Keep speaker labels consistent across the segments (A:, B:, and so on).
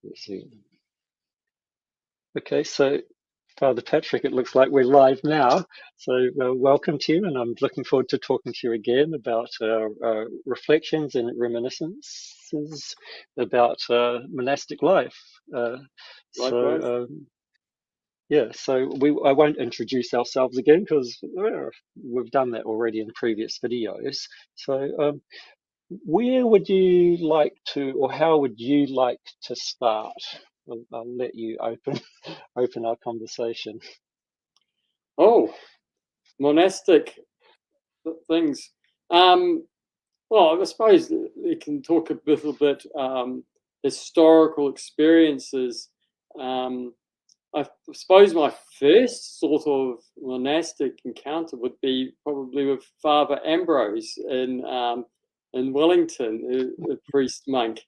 A: Let's see. Okay, so Father Patrick, it looks like we're live now. So welcome to you, and I'm looking forward to talking to you again about reflections and reminiscences about monastic life. Uh,
B: Likewise.
A: so yeah, so I won't introduce ourselves again because we've done that already in previous videos. So where would you like to, or how would you like to start? I'll let you open our conversation.
B: Oh, monastic things. Um, well, I suppose we can talk a little bit historical experiences. Um, I suppose my first sort of monastic encounter would be probably with Father Ambrose in Wellington, a priest monk,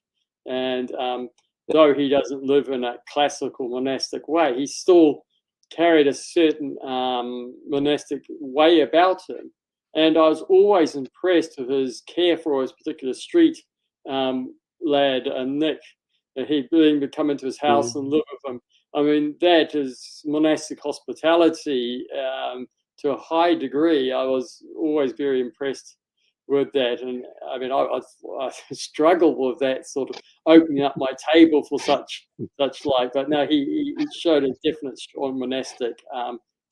B: and though he doesn't live in a classical monastic way, he still carried a certain monastic way about him. And I was always impressed with his care for his particular street lad, Nick. He'd come into his house and live with him. I mean, that is monastic hospitality to a high degree. I was always very impressed with that. And I mean, I struggled with that sort of opening up my table for such like. But no, he showed a definite strong monastic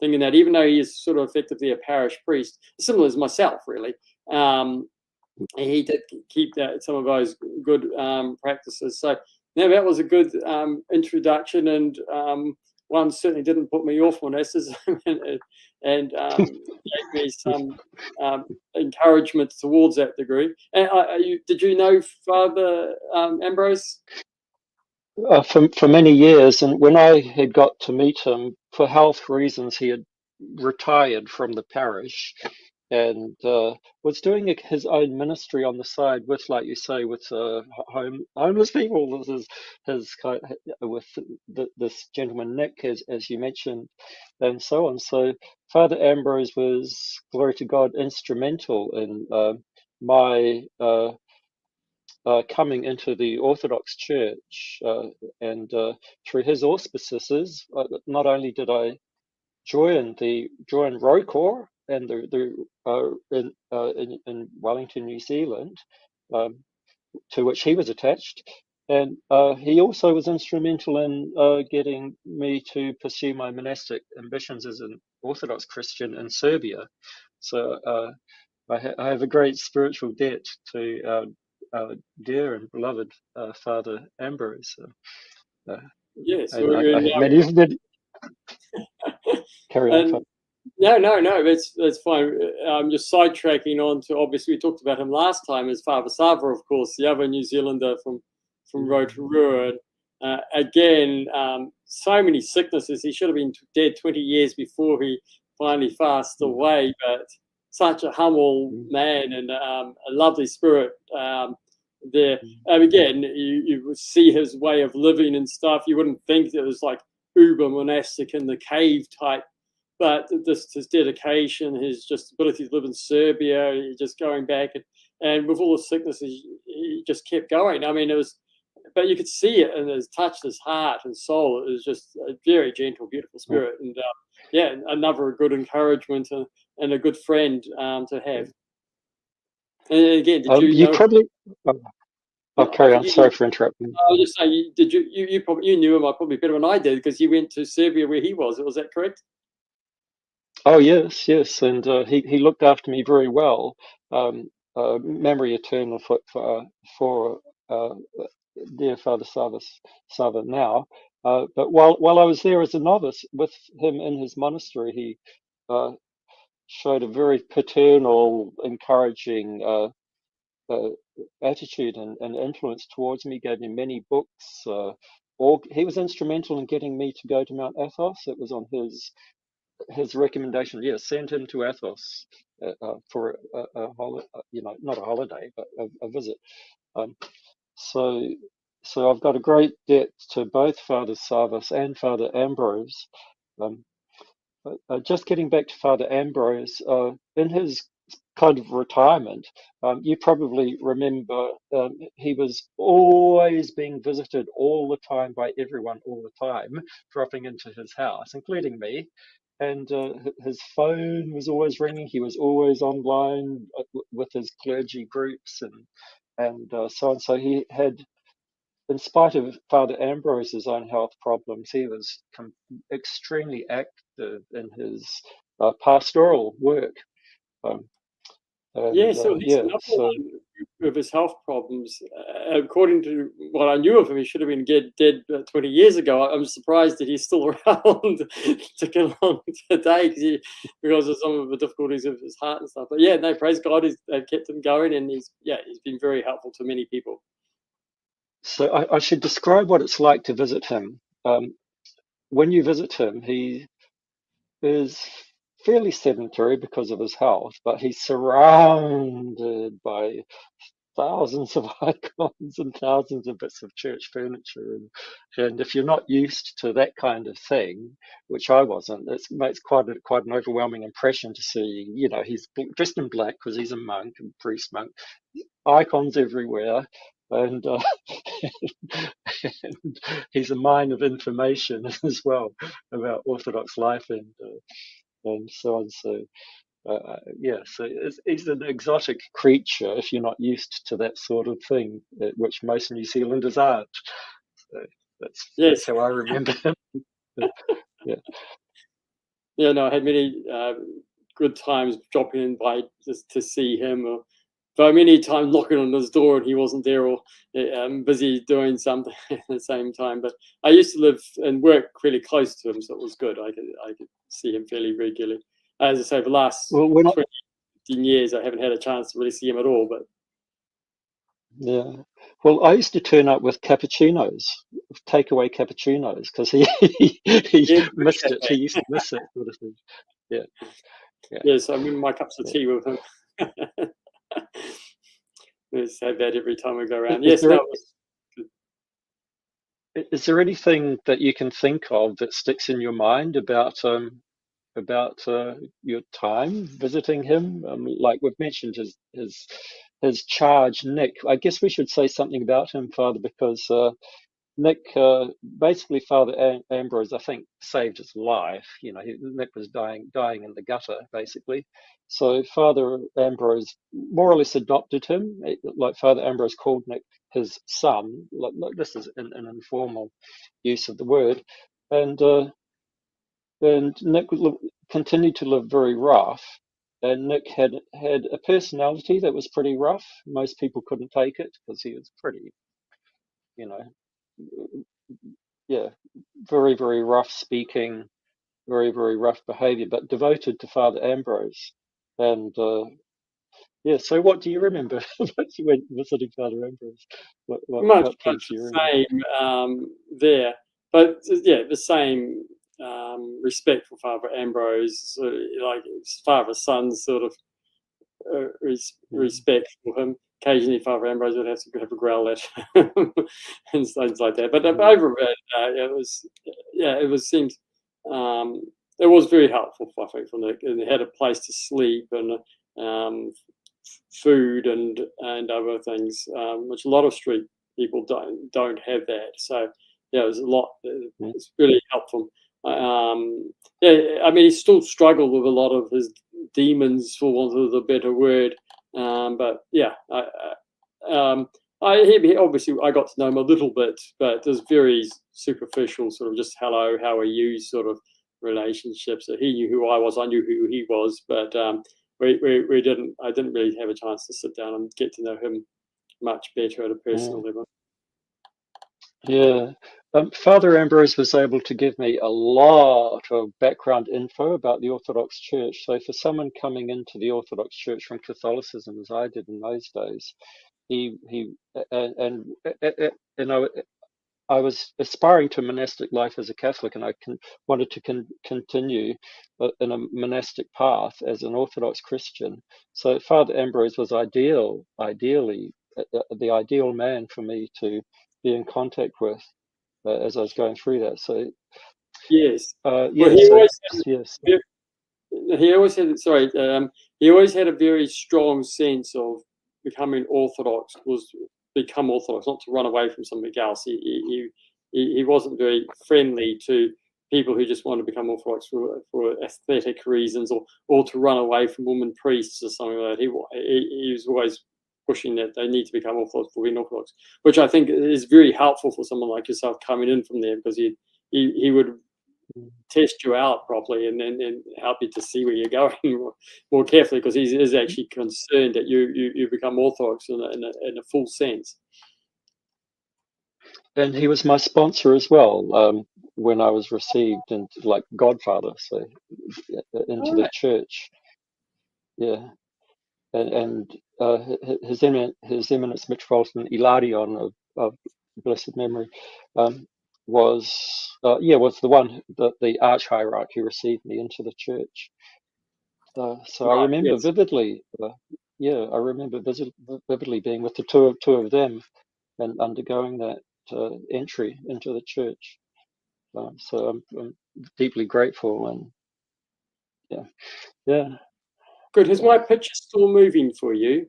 B: thing in that, even though he is sort of effectively a parish priest, similar as myself, really. He did keep some of those good practices. So no, that was a good introduction, and one certainly didn't put me off monasticism, and gave me some encouragement towards that degree. And did you know Father Ambrose?
A: For many years, and when I had got to meet him, for health reasons, he had retired from the parish and was doing his own ministry on the side with, like you say, with homeless people. With this gentleman Nick, as you mentioned, and so on. So Father Ambrose was, glory to God, instrumental in my coming into the Orthodox Church, and through his auspices, not only did I join Rocor and in Wellington, New Zealand, um, to which he was attached, and he also was instrumental in getting me to pursue my monastic ambitions as an Orthodox Christian in Serbia. So I have a great spiritual debt to dear and beloved Father Ambrose. Uh,
B: Yes,
A: and I have many. Carry on,
B: and
A: Father.
B: no, that's fine. I'm just sidetracking on to, obviously we talked about him last time as Father Sava, of course, the other New Zealander from Rotorua. Again, so many sicknesses. He should have been dead 20 years before he finally passed away, but such a humble man and a lovely spirit there. Again, you would see his way of living and stuff. You wouldn't think it was like uber monastic in the cave type, but just his dedication, his just ability to live in Serbia, just going back, and with all the sicknesses, he just kept going. I mean, it was, but you could see it, and it touched his heart and soul. It was just a very gentle, beautiful spirit, and yeah, another good encouragement and a good friend to have. And again, did you
A: You
B: know?
A: probably. I'll
B: I
A: carry
B: think
A: on. Sorry for interrupting.
B: I was just saying, did you probably knew him probably better than I did because you went to Serbia where he was. Was that correct?
A: Oh yes, yes, and he looked after me very well. Memory eternal for dear Father Sava now. But while I was there as a novice with him in his monastery, he uh, showed a very paternal, encouraging uh, attitude and influence towards me. Gave me many books. He was instrumental in getting me to go to Mount Athos. It was on his recommendation. Yes, send him to Athos for a holiday. Not a holiday, but a visit. Um, so, so I've got a great debt to both Father Savas and Father Ambrose. Um, just getting back to Father Ambrose, in his kind of retirement. You probably remember he was always being visited all the time by everyone all the time, dropping into his house, including me. And his phone was always ringing. He was always online with his clergy groups and so on. So he had, in spite of Father Ambrose's own health problems, he was extremely active in his pastoral work. Um,
B: Yeah,
A: and
B: so he's
A: yeah,
B: another
A: so
B: one with his health problems. According to what I knew of him, he should have been dead 20 years ago. I'm surprised that he's still around ticking along today because of some of the difficulties of his heart and stuff. But yeah, no, praise God, they've kept him going, and he's been very helpful to many people.
A: so I should describe what it's like to visit him. When you visit him, he is fairly sedentary because of his health, but he's surrounded by thousands of icons and thousands of bits of church furniture, and if you're not used to that kind of thing, which I wasn't, it makes quite an overwhelming impression to see. He's dressed in black because he's a monk, a priest monk, icons everywhere, and, and he's a mine of information as well about Orthodox life and so on. So yeah, so it's an exotic creature if you're not used to that sort of thing, which most New Zealanders aren't. So that's
B: Yes,
A: how I remember him. Yeah.
B: yeah, no, I had many good times dropping in by just to see him. But many times knocking on his door and he wasn't there, or busy doing something at the same time. But I used to live and work really close to him, so it was good. I could see him fairly regularly. As I say, the last
A: Well, when I,
B: 20, 15 years, I haven't had a chance to really see him at all. But
A: yeah, well, I used to turn up with cappuccinos, takeaway cappuccinos, because he
B: yeah,
A: missed it. He used to miss it, sort of thing. Yeah, yeah.
B: yes, I remember my cups of
A: Yeah.
B: tea with him. We just have that every time we go around.
A: Is
B: Yes,
A: there
B: no,
A: is there anything that you can think of that sticks in your mind about your time visiting him? Like we've mentioned his charge, Nick. I guess we should say something about him, Father, because Nick, basically, Father Ambrose, I think, saved his life. Nick was dying in the gutter, basically. So Father Ambrose more or less adopted him. Like Father Ambrose called Nick his son. Like this is an informal use of the word, and Nick continued to live very rough. And Nick had a personality that was pretty rough. Most people couldn't take it because he was pretty, you know, yeah, very, very rough speaking, very, very rough behavior, but devoted to Father Ambrose. And yeah, so what do you remember about you went visiting Father Ambrose?
B: much
A: What things do you remember?
B: the same there, but yeah, the same respect for Father Ambrose, sort of like father son sort of
A: Mm,
B: respect for him. Occasionally, Father Ambrose would have to have a growl at him and things like that. But
A: mm,
B: overall, it was it was seemed um, it was very helpful, I think, for Nick. And they had a place to sleep and um, food and other things, which a lot of street people don't have that. So yeah, it was a lot.
A: mm,
B: It's really helpful. Yeah, I mean, he still struggled with a lot of his demons, for want of a better word. But yeah, obviously I got to know him a little bit, but it was very superficial, sort of just hello, how are you, sort of relationships. So he knew who I was, I knew who he was, but we didn't. I didn't really have a chance to sit down and get to know him much better at a personal
A: mm.
B: level.
A: Yeah. Father Ambrose was able to give me a lot of background info about the Orthodox Church. So for someone coming into the Orthodox Church from Catholicism, as I did in those days, he and I was aspiring to monastic life as a Catholic, and wanted to continue in a monastic path as an Orthodox Christian. So Father Ambrose was ideally the ideal man for me to be in contact with as I was going through that. So
B: Yes. Well,
A: yeah, so yes,
B: he always had. Sorry. he always had a very strong sense of becoming Orthodox, was become Orthodox, not to run away from something else. He wasn't very friendly to people who just want to become Orthodox for aesthetic reasons, or to run away from women priests or something like that. He was always pushing that they need to become Orthodox for being Orthodox, which I think is very helpful for someone like yourself coming in from there, because he would test you out properly and help you to see where you're going more carefully, because he is actually concerned that you become Orthodox in a full sense.
A: And he was my sponsor as well, when I was received into, like, godfather, so into the church. Yeah, and his Eminence Metropolitan Ilarion of blessed memory, was the one, the archhierarch who received me into the church. So I
B: Right.
A: remember
B: Yes.
A: vividly. I remember vividly being with the two of them and undergoing that entry into the church. So I'm deeply grateful, and yeah.
B: Good. Is my picture still moving for you?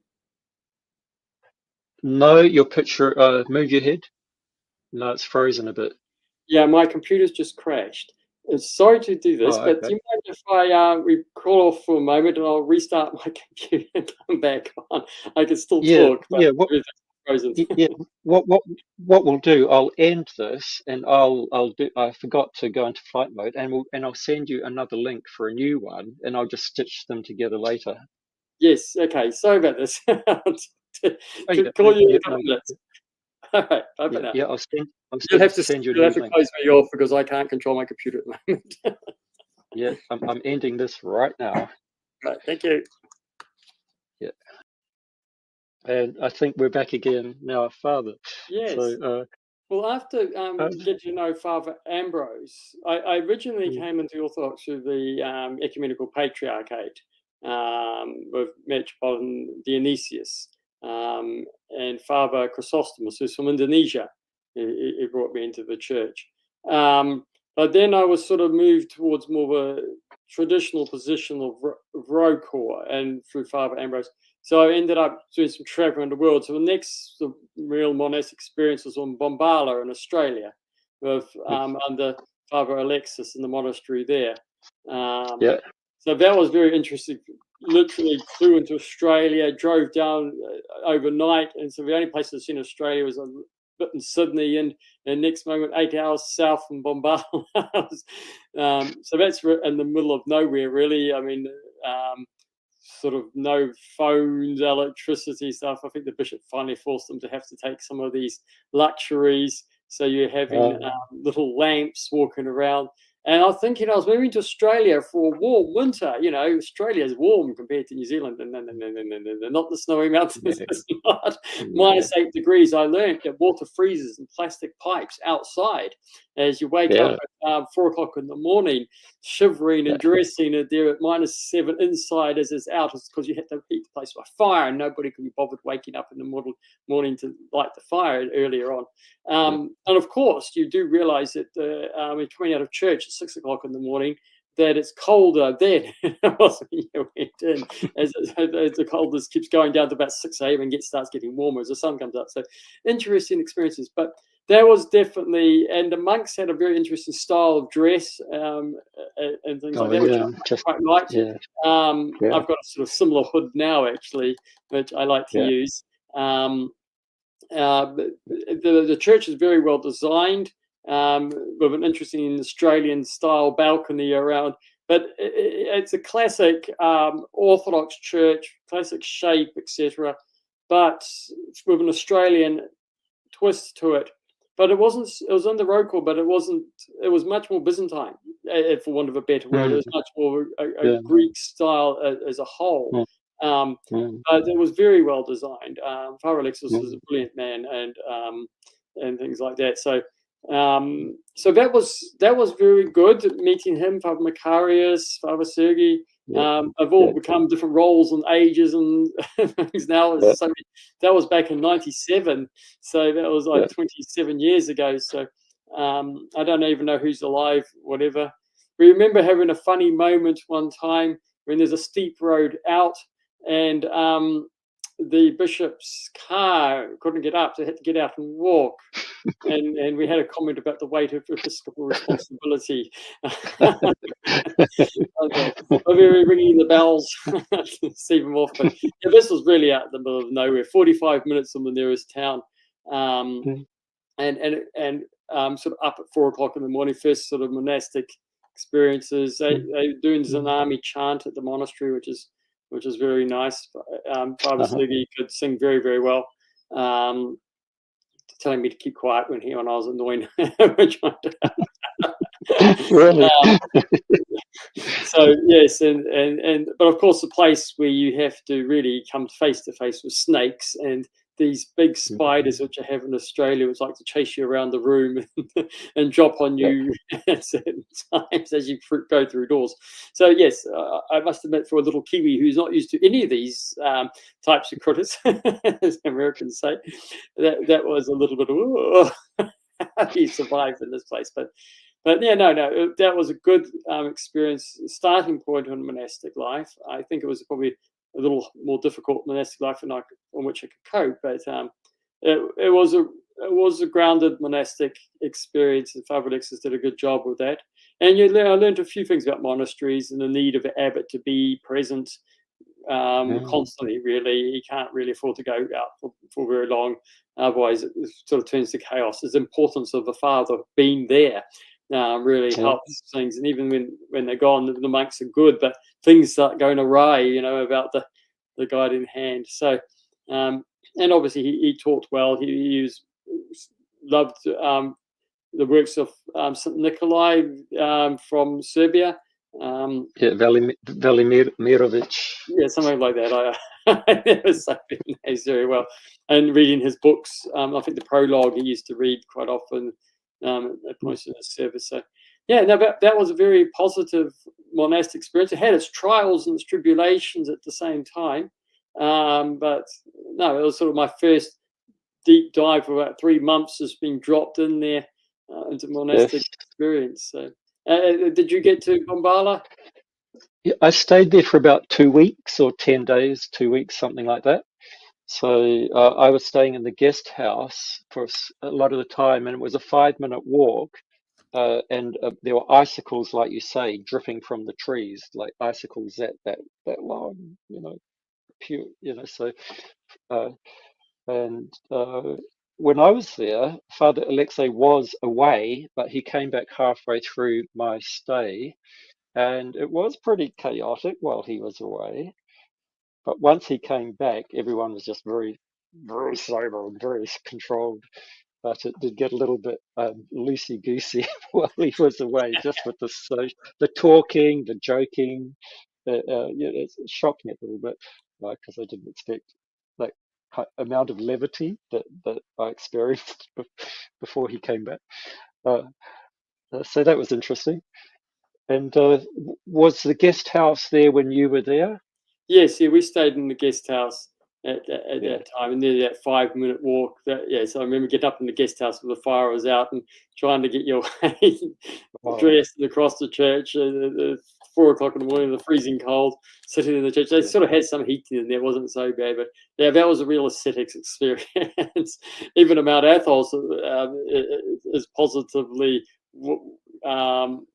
A: No, your picture. Move your head. No, it's frozen a bit.
B: Yeah, my computer's just crashed. Sorry to do this,
A: Oh,
B: but
A: okay.
B: do you mind if we call off for a moment and I'll restart my computer and come back on? I can still talk, but
A: Yeah.
B: everything's frozen.
A: Yeah. What we'll do? I'll end this, and I'll do. I forgot to go into flight mode, and I'll send you another link for a new one, and I'll just stitch them together later.
B: Yes. Okay. Sorry about this.
A: Oh,
B: To
A: yeah.
B: call you in
A: Yeah.
B: a
A: No.
B: couple minutes. All right. Bye for
A: Yeah.
B: now.
A: Yeah. I'll
B: You'll have to
A: send you a
B: you'll
A: new
B: have to
A: link.
B: close me off because I can't control my computer at the moment.
A: Yeah. I'm ending this right now.
B: Right. Thank you.
A: Yeah. And I think we're back again now, Father.
B: Yes.
A: So,
B: Well, after
A: uh,
B: getting to know Father Ambrose, I originally
A: mm,
B: came into Orthodox through the Ecumenical Patriarchate with Metropolitan Dionysius and Father Chrysostomus, who's from Indonesia. He brought me into the church. But then I was sort of moved towards more of a traditional position of Rocor and through Father Ambrose. So I ended up doing some traveling in the world. So the next real monastic experience was on Bombala in Australia, with under Father Alexis in the monastery there.
A: yeah.
B: So that was very interesting. Literally flew into Australia, drove down overnight, and so the only place I'd seen in Australia was a bit in Sydney, and next moment 8 hours south from Bombala. So that's in the middle of nowhere, really. I mean. Sort of no phones, electricity stuff. I think the bishop finally forced them to have to take some of these luxuries. So you're having little lamps walking around. And I was thinking I was moving to Australia for a warm winter. You know, Australia is warm compared to New Zealand. And not the snowy mountains.
A: No,
B: It's not
A: no.
B: -8 degrees. I learned that water freezes in plastic pipes outside as you wake up
A: Yeah.
B: at 4 o'clock in the morning, shivering
A: Yeah.
B: and dressing it there at -7 inside as it's out. It's because you had to heat the place by fire and nobody could be bothered waking up in the morning to light the fire earlier on.
A: Yeah.
B: And of course, you do realize that coming out of church at 6 o'clock in the morning, that it's colder then it was when you went in, as the coldness keeps going down to about 6 a.m. and starts getting warmer as the sun comes up. So interesting experiences. But that was definitely, and the monks had a very interesting style of dress and things like
A: Oh,
B: that, which I
A: yeah. Just,
B: quite liked.
A: yeah. Yeah.
B: I've got a sort of similar hood now, actually, which I like to
A: Yeah.
B: use. The church is very well designed, with an interesting Australian style balcony around. But it's a classic Orthodox church, classic shape, etc. But with an Australian twist to it. But it wasn't. It was under Rocor, but it wasn't. It was much more Byzantine, for want of a better word. It
A: Mm,
B: was much more a
A: yeah.
B: Greek style as a whole.
A: Mm,
B: Um,
A: mm,
B: but it was very well designed. Father Alexis was a
A: mm,
B: brilliant man, and things like that. So that was very good meeting him, Father Macarius, Father Sergei.
A: yeah.
B: Have all
A: Yeah.
B: become different roles and ages and things now.
A: Yeah.
B: So that was back in '97, so that was
A: Yeah.
B: like 27 years ago. So I don't even know who's alive, whatever. We remember having a funny moment one time when there's a steep road out, and the bishop's car couldn't get up, so they had to get out and walk. And we had a comment about the weight of episcopal responsibility. Okay. We were ringing the bells to see them off. But yeah, this was really out in the middle of nowhere, 45 minutes from the nearest town. Um,
A: Mm.
B: and sort of up at 4 o'clock in the morning, first sort of monastic experiences. They were doing
A: Mm.
B: Zanami chant at the monastery, which is very nice. Father
A: Uh-huh.
B: Sligi could sing very, very well. Telling me to keep quiet when I was annoying.
A: Really?
B: So yes, and but of course the place where you have to really come face to face with snakes and these big spiders which I have in Australia, which like to chase you around the room and drop on
A: Yeah.
B: you at certain times as you go through doors. So yes, I must admit, for a little Kiwi who's not used to any of these types of critters, as Americans say, that was a little bit of how do you survive in this place? But yeah, no, that was a good experience, starting point on monastic life. I think it was probably a little more difficult monastic life on which I could cope, but it was a grounded monastic experience, and Father Alexis did a good job with that. And I learned a few things about monasteries and the need of an abbot to be present
A: Mm.
B: constantly. Really, you can't really afford to go out for very long, otherwise it sort of turns to chaos. There's importance of the father being there really
A: Yeah.
B: helps things. And even when they're gone, the monks are good, but things start going awry, about the guiding hand. So, and obviously he taught well. Loved the works of St. Nikolai from Serbia.
A: Yeah. Velimirovic.
B: Yeah, something like that. I never say his names very well. And reading his books, I think the prologue he used to read quite often at points in his service. So, yeah, no, that was a very positive monastic experience. It had its trials and its tribulations at the same time. But no, it was sort of my first deep dive for about 3 months, just being dropped in there into monastic
A: Yes.
B: experience. So, did you get to Bombala?
A: Yeah, I stayed there for about 2 weeks or 10 days, 2 weeks, something like that. So I was staying in the guest house for a lot of the time, and it was a 5-minute walk. And there were icicles, like you say, dripping from the trees, like icicles that long, pure, So, uh, and when I was there, Father Alexei was away, but he came back halfway through my stay, and it was pretty chaotic while he was away. But once he came back, everyone was just very, very sober and very controlled. But it did get a little bit loosey goosey while he was away, just with the talking, the joking. Yeah, it shocked me a little bit, because I didn't expect that amount of levity that I experienced before he came back. Uh, so that was interesting. And was the guest house there when you were there?
B: Yes, yeah, we stayed in the guest house at
A: Yeah.
B: that time, and nearly that 5 minute walk. Yeah, so I remember getting up in the guest house when the fire was out and trying to get your way
A: Oh,
B: dressed and across the church. 4 o'clock in the morning, the freezing cold, sitting in the church. They
A: yeah.
B: sort of had some heating in there, wasn't so bad, but yeah, that was a real ascetics experience. Even at Mount Athos is positively um,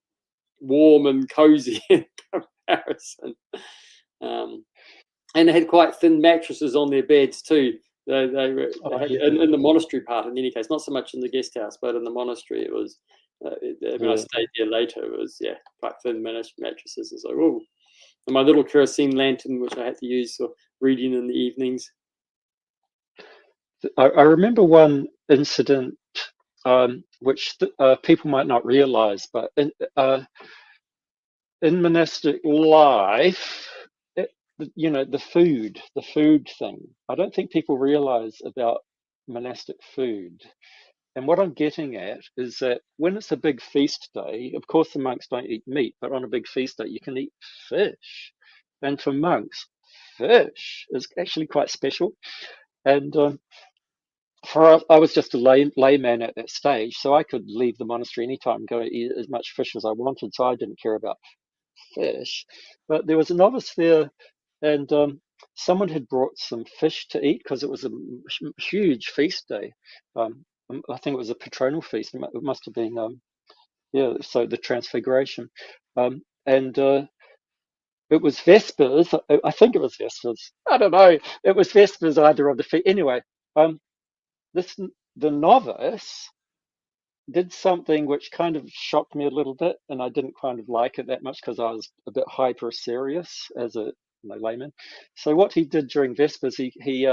B: warm and cozy in comparison. Um, and they had quite thin mattresses on their beds too. They
A: Oh,
B: had
A: yeah,
B: in the monastery part. In any case, not so much in the guest house, but in the monastery, it was. When I
A: yeah.
B: stayed there later, it was quite thin mattresses. It's like oh, and my little kerosene lantern, which I had to use for reading in the evenings.
A: I remember one incident, which people might not realize, but in monastic life, it, the food thing. I don't think people realize about monastic food. And what I'm getting at is that when it's a big feast day, of course the monks don't eat meat, but on a big feast day you can eat fish. And for monks, fish is actually quite special. And I was just a layman at that stage, so I could leave the monastery anytime and go eat as much fish as I wanted. So I didn't care about fish. But there was a novice there, and someone had brought some fish to eat because it was a huge feast day. I think it was a patronal feast. It must have been, yeah, so the Transfiguration. And it was Vespers. I think it was Vespers. I don't know. It was Vespers either of the feast. Anyway, um, this the novice did something which kind of shocked me a little bit, and I didn't kind of like it that much because I was a bit hyper serious as a layman. So what he did during Vespers, he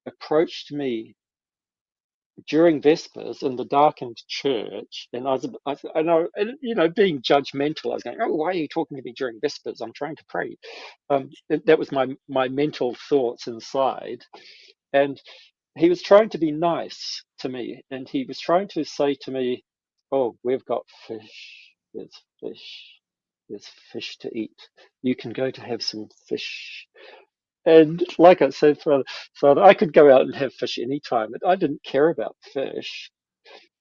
A: approached me during Vespers in the darkened church, and I know, and, being judgmental, I was going, "Oh, why are you talking to me during Vespers? I'm trying to pray." That was my mental thoughts inside, and he was trying to be nice to me, and he was trying to say to me, "Oh, we've got fish. There's fish. There's fish to eat. You can go to have some fish." And like I said, Father, I could go out and have fish anytime. I didn't care about fish,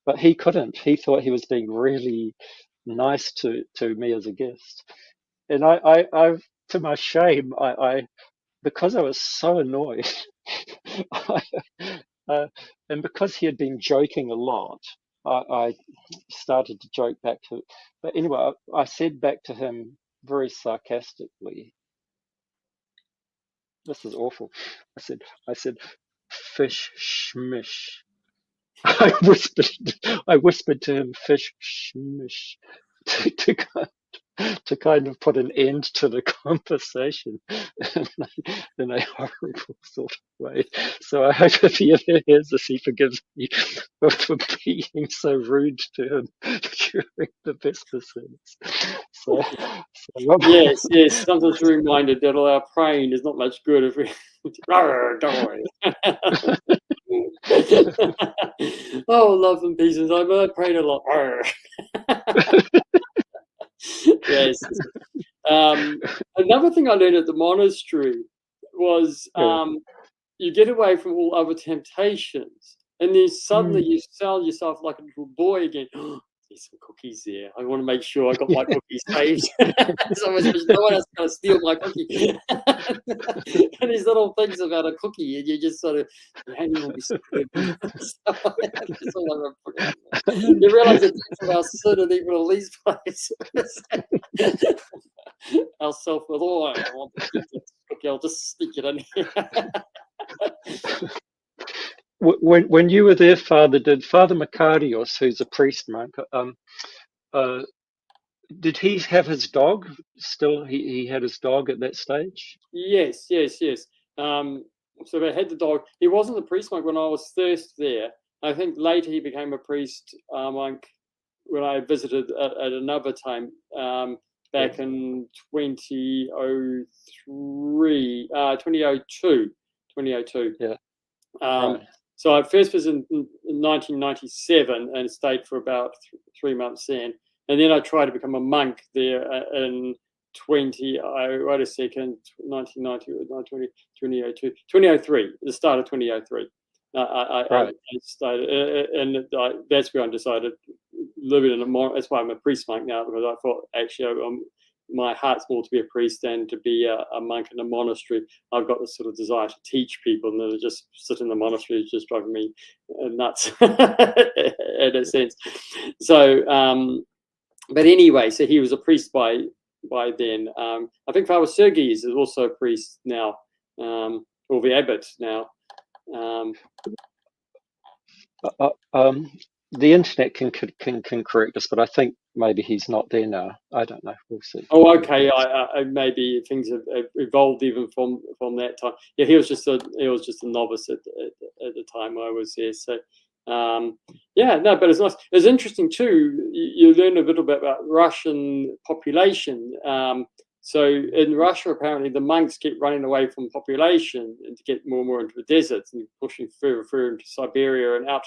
A: but he couldn't. He thought he was being really nice to me as a guest. And to my shame, because I was so annoyed, I, and because he had been joking a lot, I started to joke back to. But anyway, I said back to him very sarcastically, "This is awful." I said, "Fish schmish." I whispered, I whispered to him, "Fish schmish," to, to, to kind of put an end to the conversation in a horrible sort of way. So I hope if he ever hears this, he forgives me for being so rude to him during the Vesper service.
B: Yes, yes. Sometimes a reminder that our praying is not much good if we. Don't worry. Oh, love and peace. I prayed a lot. Yes. Another thing I learned at the monastery was you get away from all other temptations, and then suddenly you sell yourself like a little boy again. There's some cookies there. I want to make sure I got my cookies saved. So no one else going to steal my cookie. And these little things about a cookie, and you just sort of, you want to be so good. That's all I remember. You realize it takes of our sin and even all these places. Our self with, I want to eat this cookie, I'll just stick it in here.
A: When you were there, Father, did Father Makarios, who's a priest monk, did he have his dog still? He had his dog at that stage?
B: Yes. So they had the dog. He wasn't a priest monk when I was first there. I think later he became a priest monk when I visited at another time back in 2002.
A: Yeah.
B: Right. So I first was in 1997 and stayed for about 3 months then. And then I tried to become a monk there in 2003, the start of 2003. I started, and that's where I decided living in a monk. That's why I'm a priest monk now, because I thought actually my heart's more to be a priest than to be a monk in a monastery. I've got this sort of desire to teach people, and then just sit in the monastery is just driving me nuts in a sense. So, but anyway, so he was a priest by then. I think Father Sergius is also a priest now, or the abbot now.
A: The internet can correct us, but I think maybe he's not there now. I don't know. We'll see.
B: Oh, okay. I maybe things have evolved even from that time. Yeah, he was just a novice at the time I was there. So, but it's nice. It's interesting too. You learn a little bit about Russian population. So in Russia, apparently the monks keep running away from population and to get more and more into the deserts and pushing further into Siberia and out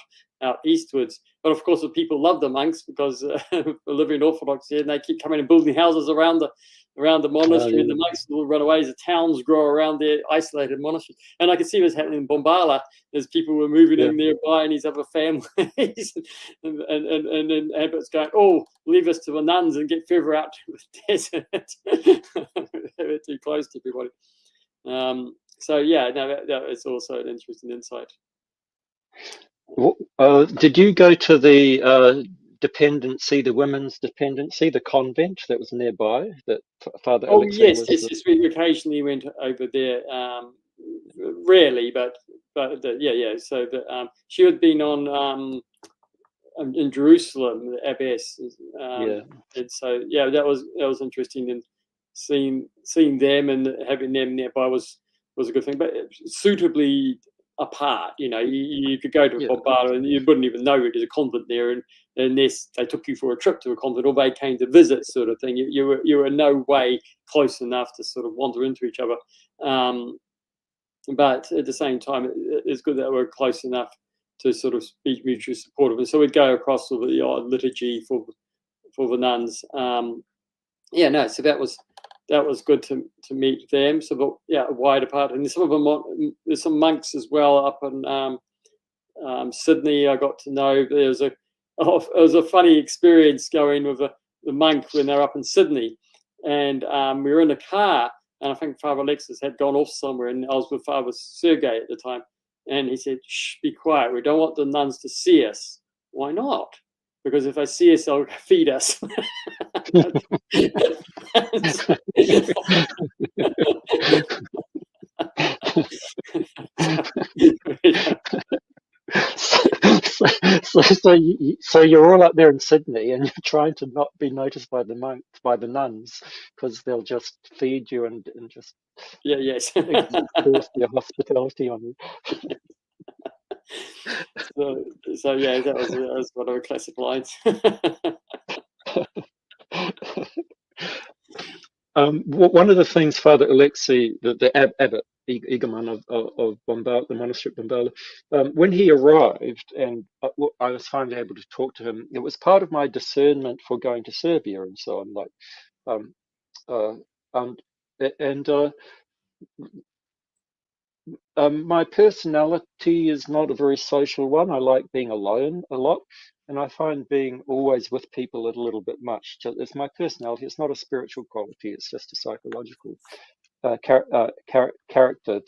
B: eastwards. But of course, the people love the monks because they're living Orthodox here, and they keep coming and building houses around around the
A: Oh,
B: monastery, and the
A: yeah,
B: monks will run away as the towns grow around their isolated monastery. And I could see what's happening in Bombala as people were moving
A: yeah.
B: in nearby and his other families. And then Abbott's going, oh, leave us to the nuns and get further out to the desert. They're too close to everybody. So, yeah, no, that is also an interesting insight.
A: Did you go to the dependency, the women's dependency, the convent that was nearby that Father
B: Oh,
A: Alexei
B: yes,
A: was?
B: yes, yes. We occasionally went over there, rarely, but yeah. So she had been on in Jerusalem, the abbess,
A: Yeah,
B: and so yeah, that was interesting, and seeing them and having them nearby was a good thing, but suitably apart. You could go to
A: yeah,
B: Bombard and you wouldn't even know there's a convent there, and unless they took you for a trip to a convent or they came to visit, sort of thing. You were in no way close enough to sort of wander into each other. But at the same time, it's good that we're close enough to sort of be mutually supportive. And so we'd go across with the liturgy for the nuns. Yeah, no, so that was good to meet them. So, but yeah, wide apart, and some of them, there's some monks as well up in Sydney. I got to know it was a funny experience going with the monk when they're up in Sydney, and we were in a car, and I think Father Alexis had gone off somewhere, and I was with Father Sergei at the time, and he said, "Shh, be quiet. We don't want the nuns to see us." Why not? Because if they see us, they'll feed us.
A: so you're all up there in Sydney, and you're trying to not be noticed by the nuns, because they'll just feed you and just
B: Yeah, yes.
A: exhaust their hospitality on you.
B: So yeah, that was one of the classic lines.
A: One of the things Father Alexei, the abbot, Igaman of Bombala, the monastery of Bombala, when he arrived, and I was finally able to talk to him, it was part of my discernment for going to Serbia and so on. Like, um, uh, um, and my personality is not a very social one. I like being alone a lot, and I find being always with people a little bit much. It's my personality. It's not a spiritual quality. It's just a psychological character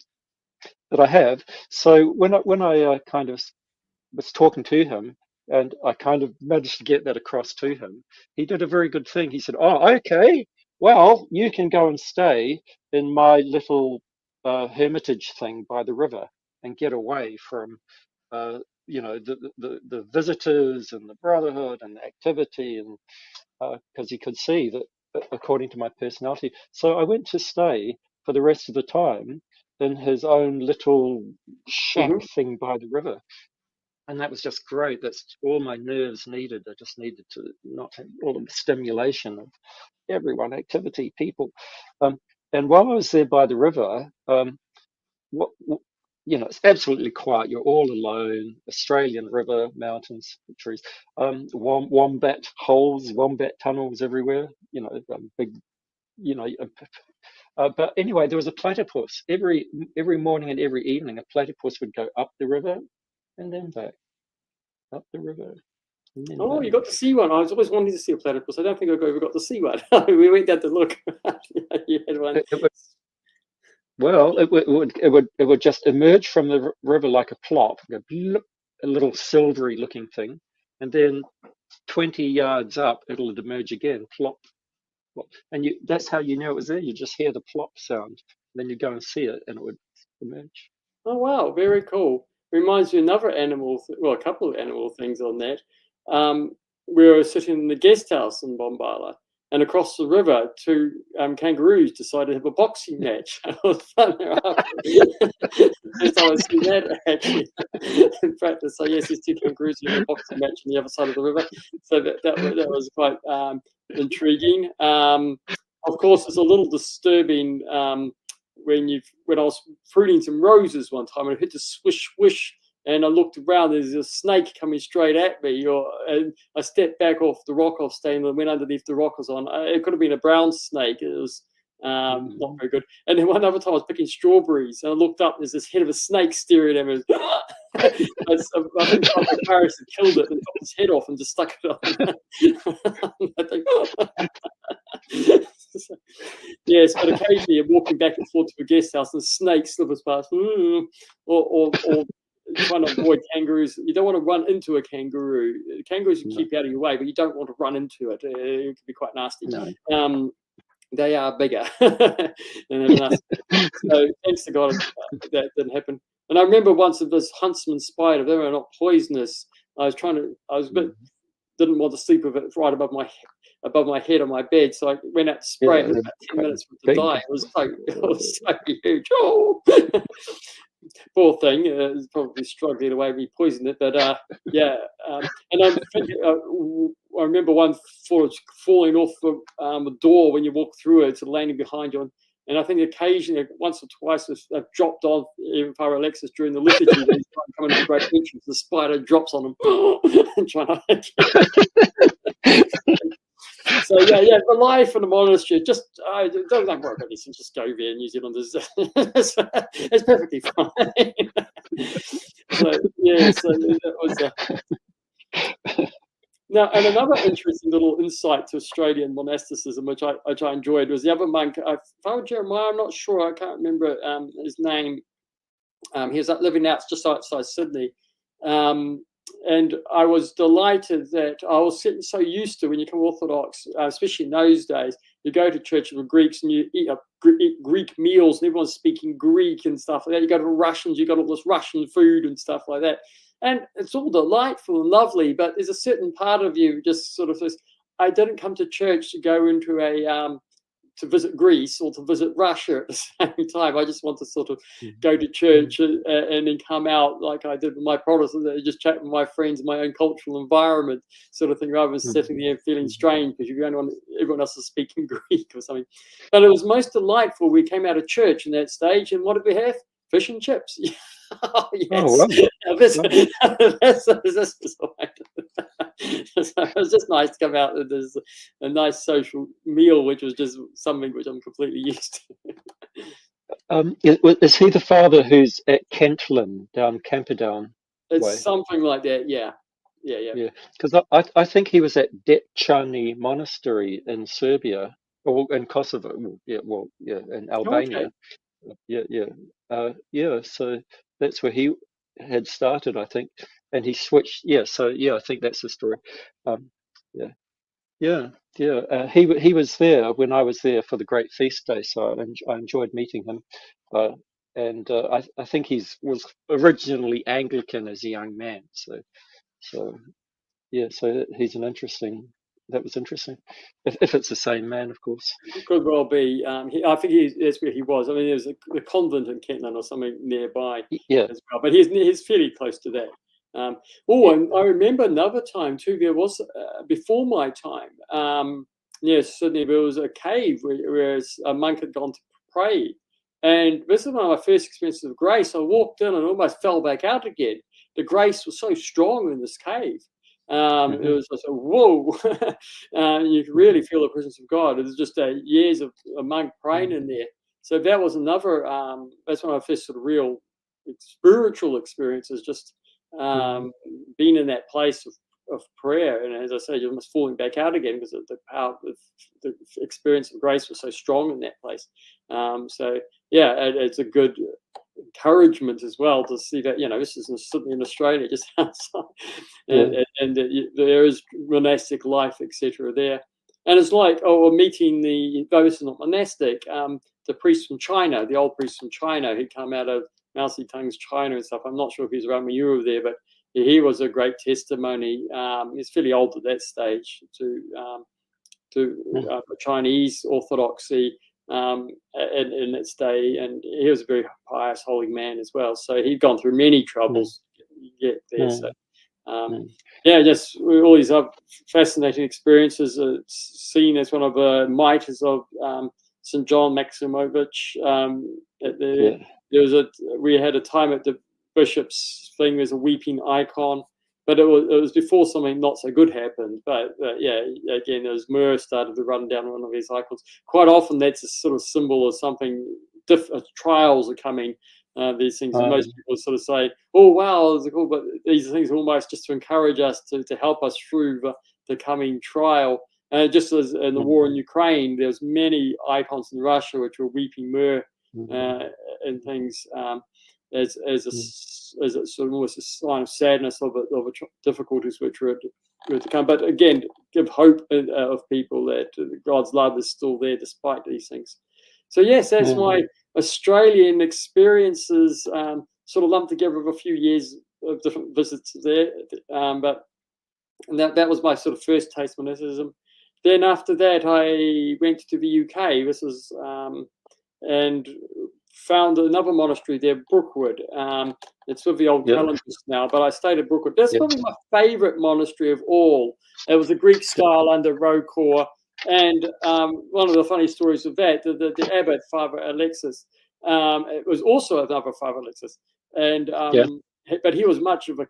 A: that I have. So when I kind of was talking to him, and I kind of managed to get that across to him, he did a very good thing. He said, "Oh, okay. Well, you can go and stay in my little hermitage thing by the river and get away from, uh, the visitors and the brotherhood and the activity, and because he could see that according to my personality. So I went to stay for the rest of the time in his own little shack
B: Hmm.
A: thing by the river, and that was just great. That's all my nerves needed. I just needed to not have all of the stimulation of everyone, activity, people. Um, and while I was there by the river, what it's absolutely quiet. You're all alone. Australian river, mountains, trees, wombat holes, wombat tunnels everywhere. Big. You know, but anyway, there was a platypus every morning and every evening. A platypus would go up the river and then back, up the river and then
B: Oh, you
A: back.
B: got to see one. I was always wanting to see a platypus. I don't think I ever got to see one. We went down to look. You had one.
A: It, it Well, it would just emerge from the river like a plop, go bloop, a little silvery looking thing, and then 20 yards up, it'll emerge again, plop, plop. And that's how you know it was there. You just hear the plop sound. Then you go and see it, and it would emerge.
B: Oh wow, very cool. Reminds me of another animal, well, a couple of animal things on that. We were sitting in the guest house in Bombala, and across the river, two kangaroos decided to have a boxing match. It was fun. First time I've seen that actually in practice. So yes, these two kangaroos have a boxing match on the other side of the river. So that was quite intriguing. Of course, it's a little disturbing. When I was pruning some roses one time, and I heard the swish swish and I looked around. There's a snake coming straight at me, and I stepped back off the rock I was standing and went underneath the rock I was on. It could have been a brown snake. It was not very good. And then one other time I was picking strawberries, and I looked up, and there's this head of a snake staring at me. I think Papa Paris had killed it and chopped its head off and just stuck it on. Yes, but occasionally you're walking back and forth to a guest house and a snake slithers past, or trying to avoid kangaroos. You don't want to run into a kangaroo. Kangaroos you keep out of your way, but you don't want to run into it. It can be quite nasty.
A: No.
B: They are bigger. So thanks to God that didn't happen. And I remember once of this huntsman spider. They were not poisonous. I was a bit, didn't want to sleep with it right above my head on my bed, so I went out to spray it. About 10 minutes for it to die. It was so huge. Oh. Poor thing. It's probably struggling away. We poisoned it, but and I'm thinking, I remember one falling off the door when you walk through it. It's landing behind you. And I think occasionally, once or twice, I've dropped on even for Alexis during the liturgy. When he's coming to the great entrance, the spider drops on him and trying to. So the life in the monastery, just don't worry about this, and just go there. New Zealand it's perfectly fine. So that was now, and another interesting little insight to Australian monasticism, which I enjoyed, was the other monk. I found Jeremiah. I'm not sure. I can't remember his name. He was living out just outside Sydney. And I was delighted that I was getting so used to, when you come Orthodox, especially in those days, you go to church with Greeks and you eat Greek meals and everyone's speaking Greek and stuff like that. You go to Russians, you got all this Russian food and stuff like that. And it's all delightful and lovely, but there's a certain part of you just sort of says, I didn't come to church to go into to visit Greece or to visit Russia at the same time. I just want to sort of go to church and then come out like I did with my Protestants, just chat with my friends in my own cultural environment, sort of thing, rather than sitting there feeling strange because everyone else is speaking Greek or something. But it was most delightful. We came out of church in that stage, and what did we have? Fish and chips. Oh, yes. Oh, wow. This is it was just nice to come out with a nice social meal, which was just something which I'm completely used
A: to. Is he the father who's at Kentland, down Camperdown?
B: It's something like that, yeah.
A: Because I think he was at Dečani Monastery in Serbia, or in Kosovo. In Albania. Okay. So that's where he had started, I think, and he switched. I think that's the story. He was there when I was there for the Great Feast Day, so I enjoyed meeting him. And I think was originally Anglican as a young man. So he's an interesting. That was interesting. If it's the same man, of course.
B: It could well be. I think that's where he was. I mean, there's a convent in Kentland or something nearby as well. But he's fairly close to that. And I remember another time too. There was before my time. Sydney. There was a cave where a monk had gone to pray, and this is one of my first experiences of grace. I walked in and almost fell back out again. The grace was so strong in this cave. It was just whoa. You can really feel the presence of God. It was just years of a monk praying in there. So that was another. That's one of my first sort of real spiritual experiences. Just being in that place of prayer, and as I say, you're almost falling back out again because of the power of the experience of grace was so strong in that place. It's a good encouragement as well to see that this is Sydney in Australia, just outside, and there is monastic life, etc. there. And it's like meeting though this is not monastic, the priest from China, the old priest from China who came out of Mousy Tongues, China and stuff. I'm not sure if he's around when you were there, but he was a great testimony. He's fairly old at that stage to Chinese orthodoxy in its day, and he was a very pious, holy man as well. So he'd gone through many troubles to get there. So just all these fascinating experiences. It's seen as one of the mitres of St. John Maximovich. We had a time at the bishop's thing. There's a weeping icon, but it was before something not so good happened. But yeah, again, as myrrh started to run down one of these icons. Quite often, that's a sort of symbol of something. Trials are coming. These things, and most people sort of say, "Oh wow, it's cool," but these things are almost just to encourage us to help us through the coming trial. Just as in the war in Ukraine, there's many icons in Russia which were weeping myrrh and things as a sort of almost a sign of sadness of difficulties which were to come. But again, give hope of people that God's love is still there despite these things. So yes, that's my Australian experiences, sort of lumped together with a few years of different visits there. But that was my sort of first taste of monasticism. Then after that, I went to the UK. This was and found another monastery there, Brookwood. It's with the old Calendars now, but I stayed at Brookwood. That's probably my favourite monastery of all. It was a Greek style under Rocor. And one of the funny stories of that, the abbot, Father Alexis, it was also another Father Alexis, and but he was much of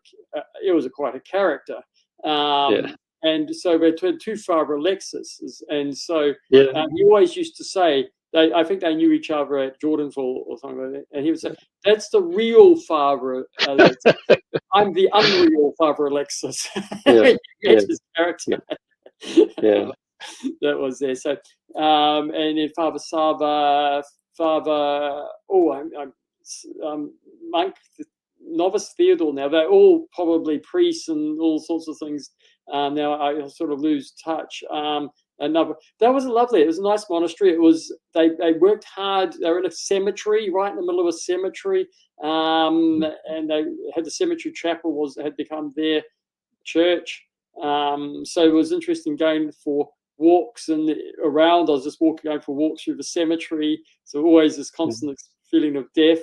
B: he was quite a character. And so we had two Father Alexis, and so he always used to say, I think they knew each other at Jordanville or something like that, and he would say, "That's the real Father Alexis. I'm the unreal Father Alexis." His character. That was there. So, and then Father Sava, Father, monk, novice Theodore. Now they're all probably priests and all sorts of things. Now I sort of lose touch. That was lovely. It was a nice monastery. It was they worked hard. They were in a cemetery, right in the middle of a cemetery, and they had the cemetery chapel had become their church. So it was interesting going for walks and around. I was just going for walks through the cemetery. So always this constant feeling of death.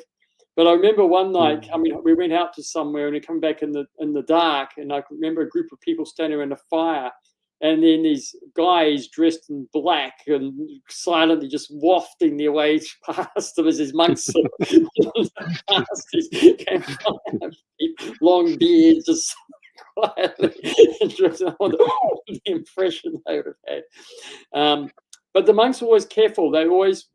B: But I remember one night we went out to somewhere and we come back in the dark, and I remember a group of people standing around a fire, and then these guys dressed in black and silently just wafting their way past them as these monks past these long beards, just quietly. The impression they would have had. But the monks were always careful. They always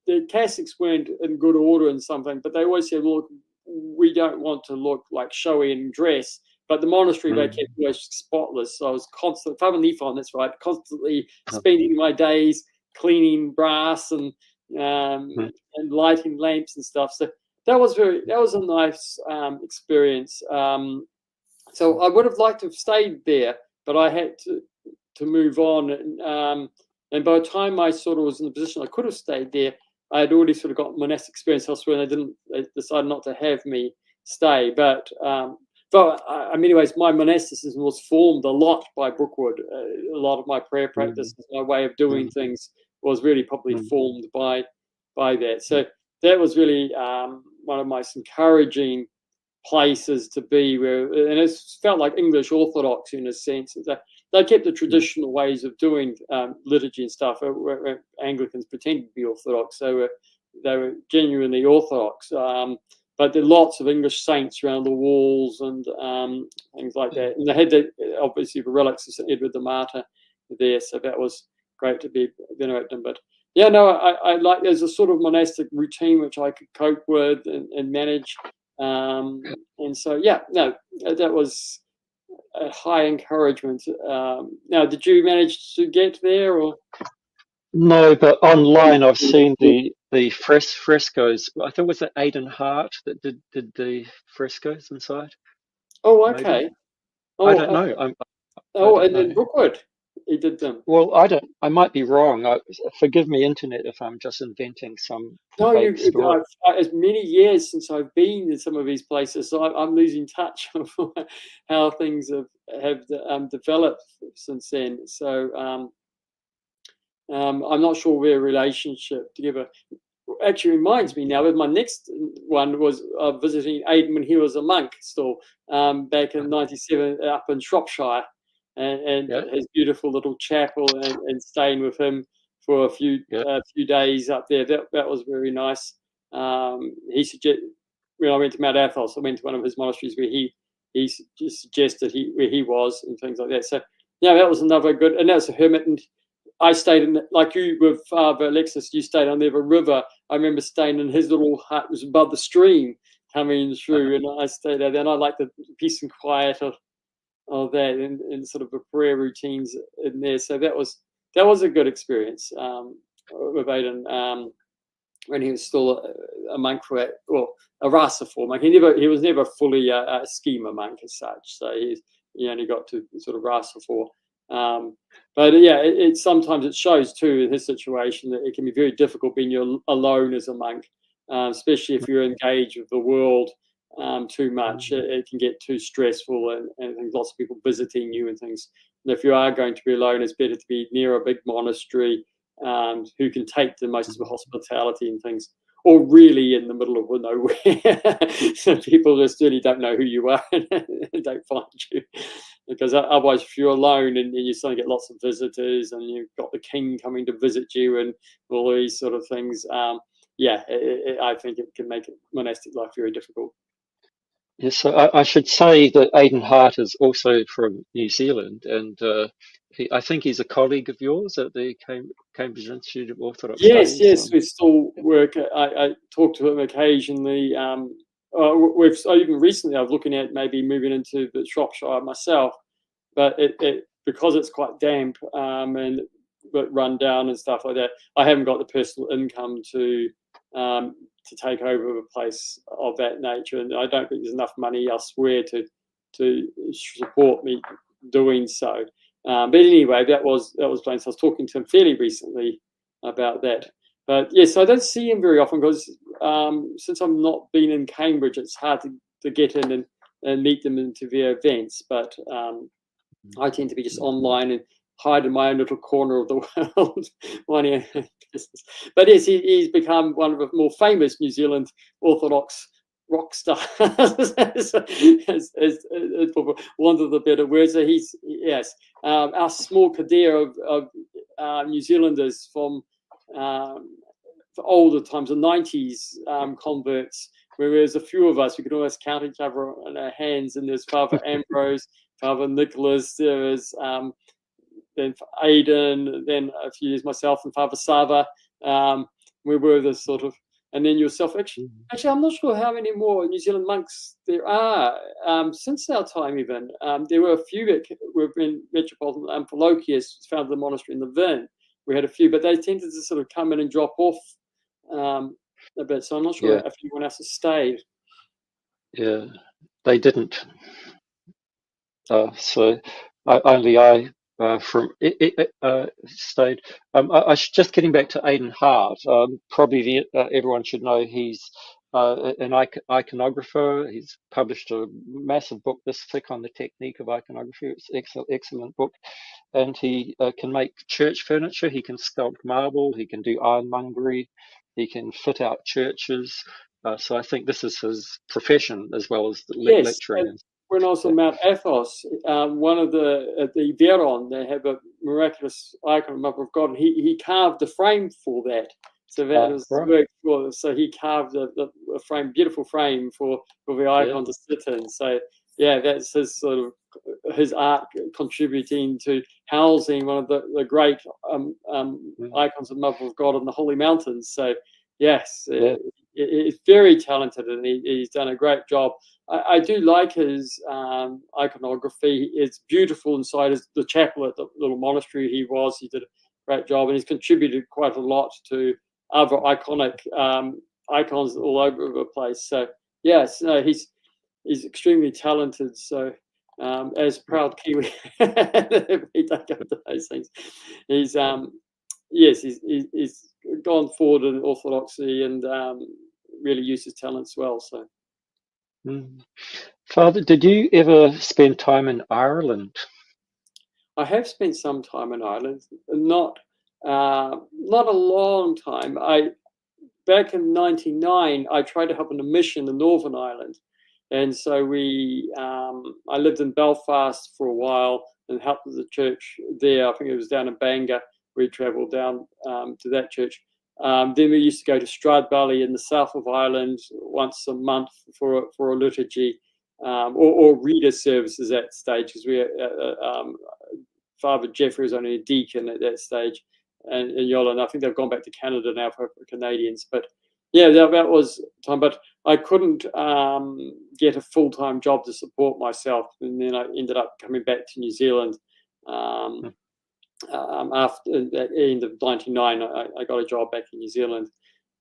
B: the Catholics weren't in good order and something, but they always said, "Look, we don't want to look like showy in dress." But the monastery they kept always spotless. So I was constantly, Father Nephon, that's right, constantly spending my days cleaning brass and lighting lamps and stuff. So that was a nice experience. So I would have liked to have stayed there, but I had to move on. And by the time I sort of was in the position I could have stayed there, I had already sort of got monastic experience elsewhere, and they decided not to have me stay. But anyways, my monasticism was formed a lot by Brookwood. A lot of my prayer practice, my way of doing things was really probably formed by that. So that was really one of my encouraging places to be, and it felt like English Orthodox in a sense. They kept the traditional ways of doing liturgy and stuff. Where Anglicans pretended to be Orthodox, they were genuinely Orthodox. But there are lots of English saints around the walls and things like that. And they had obviously the relics of St. Edward the Martyr there, so that was great to be venerating them. But yeah, no, I like, there's a sort of monastic routine which I could cope with and manage. And so, yeah, no, that was a high encouragement. Now, did you manage to get there, or?
A: No, but online I've seen the frescoes. I think it was it Aidan Hart that did the frescoes inside.
B: Oh, okay.
A: Maybe. I don't know. I
B: and
A: know.
B: then Brookwood, he did them.
A: Well, I might be wrong. Forgive me, internet, if I'm just inventing some fake story.
B: As many years since I've been in some of these places, so I'm losing touch of how things have developed since then. So I'm not sure their relationship together. Actually reminds me now that my next one was visiting Aidan when he was a monk still, back in '97 up in Shropshire, and his beautiful little chapel, and staying with him for a few days up there. That was very nice. He when I went to Mount Athos, I went to one of his monasteries where he just suggested where he was and things like that. So yeah, that was another good, and that's a hermit. And I stayed in, like you with Father Alexis, you stayed on the river. I remember staying in his little hut, it was above the stream coming through, and I stayed there. Then I like the peace and quiet of that, and sort of the prayer routines in there. So that was a good experience with Aidan when he was still a monk for it, well, a Rasa monk. He was never fully a schema monk as such. So he only got to sort of Rasa for. But yeah, it sometimes it shows too in his situation that it can be very difficult being alone as a monk, especially if you're engaged with the world too much. It can get too stressful, and lots of people visiting you and things. And if you are going to be alone, it's better to be near a big monastery who can take the most of the hospitality and things, or really in the middle of nowhere. So people just really don't know who you are and don't find you. Because otherwise, if you're alone and you suddenly get lots of visitors and you've got the king coming to visit you and all these sort of things, I think it can make monastic life very difficult.
A: Yes, so I should say that Aidan Hart is also from New Zealand, and I think he's a colleague of yours at the Cambridge Institute of Orthodox Studies.
B: Yes, we still work. I talk to him occasionally. Even recently, I was looking at maybe moving into the Shropshire myself, but because it's quite damp and but run down and stuff like that, I haven't got the personal income to take over a place of that nature, and I don't think there's enough money elsewhere to support me doing so. But anyway, that was plain. So I was talking to him fairly recently about that. But yes, I don't see him very often because since I'm not been in Cambridge, it's hard to get in and meet them into their events. But I tend to be just online and hide in my own little corner of the world. But yes, he's become one of the more famous New Zealand Orthodox rock stars, as one of the better words. So our small cadre of New Zealanders from older times, the 90s converts, where there's a few of us, we could almost count each other on our hands. And there's Father Ambrose, Father Nicholas, there is then Aidan, then a few years myself and Father Sava. We were the sort of, and then yourself. Actually, I'm not sure how many more New Zealand monks there are since our time. Even there were a few that were in Metropolitan. Amphilochius founded the monastery in the Vin. We had a few, but they tended to sort of come in and drop off a bit. So I'm not sure if anyone else has stayed.
A: Yeah, they didn't. So only I from stayed. I was just getting back to Aidan Hart. Probably everyone should know he's an iconographer. He's published a massive book this thick on the technique of iconography. It's an excellent book. And he can make church furniture. He can sculpt marble. He can do ironmongery. He can fit out churches. So I think this is his profession as well as lecturing.
B: When I was on Mount Athos, one of the Veron, they have a miraculous icon of Mother of God, and he carved the frame for that. So that was right. Worked. So he carved a frame, beautiful frame for the icon to sit in. So yeah, that's his sort of his art contributing to housing one of the great icons of Mother of God in the Holy Mountains. So yes, he's very talented, and he's done a great job. I do like his iconography. It's beautiful inside the chapel at the little monastery he did a great job, and he's contributed quite a lot to other iconic icons all over the place. So yes, he's extremely talented. So as proud Kiwi, he don't go to those things. He's he's gone forward in orthodoxy and really used his talents well. So.
A: Father, did you ever spend time in Ireland?
B: I have spent some time in Ireland, not a long time. Back in '99, I tried to help in a mission in Northern Ireland, and so I lived in Belfast for a while and helped with the church there. I think it was down in Bangor. We travelled down to that church. Then we used to go to Strathbally in the south of Ireland once a month for a liturgy, or reader services at that stage, because Father Jeffrey was only a deacon at that stage, and Yola, I think they've gone back to Canada now for Canadians. But yeah, that was time. But I couldn't get a full-time job to support myself, and then I ended up coming back to New Zealand. After the end of '99, I got a job back in New Zealand.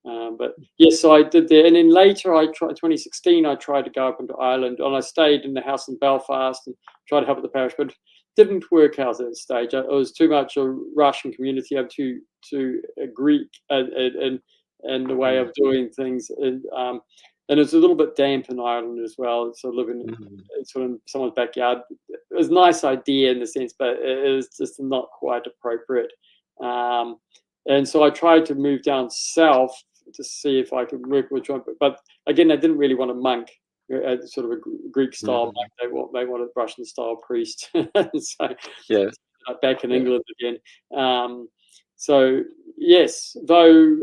B: But yes, so I did that, and then later, 2016, I tried to go up into Ireland, and I stayed in the house in Belfast and tried to help at the parish, but didn't work out at that stage. It was too much a Russian community. I'm too Greek and the way of doing things, and it's a little bit damp in Ireland as well. So living sort of in someone's backyard, it was a nice idea in the sense, but it was just not quite appropriate. And so I tried to move down south to see if I could work with John, but again, I didn't really want a monk, sort of a Greek style monk. They wanted a Russian style priest. So
A: yeah,
B: back in England again. So yes, though.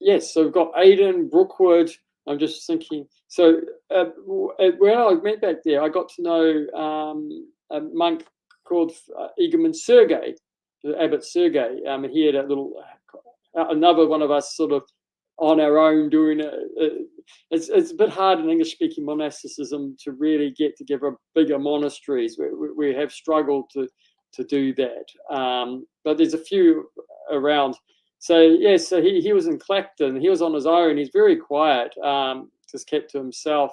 B: Yes, so we've got Aden, Brookwood. I'm just thinking. So when I went back there, I got to know a monk called Igumon Sergei, Abbot Sergei. He had a little, another one of us sort of on our own doing it. It's a bit hard in English-speaking monasticism to really get together bigger monasteries. We have struggled to do that, but there's a few around. So yes, so he was in Clacton. He was on his own. He's very quiet, just kept to himself.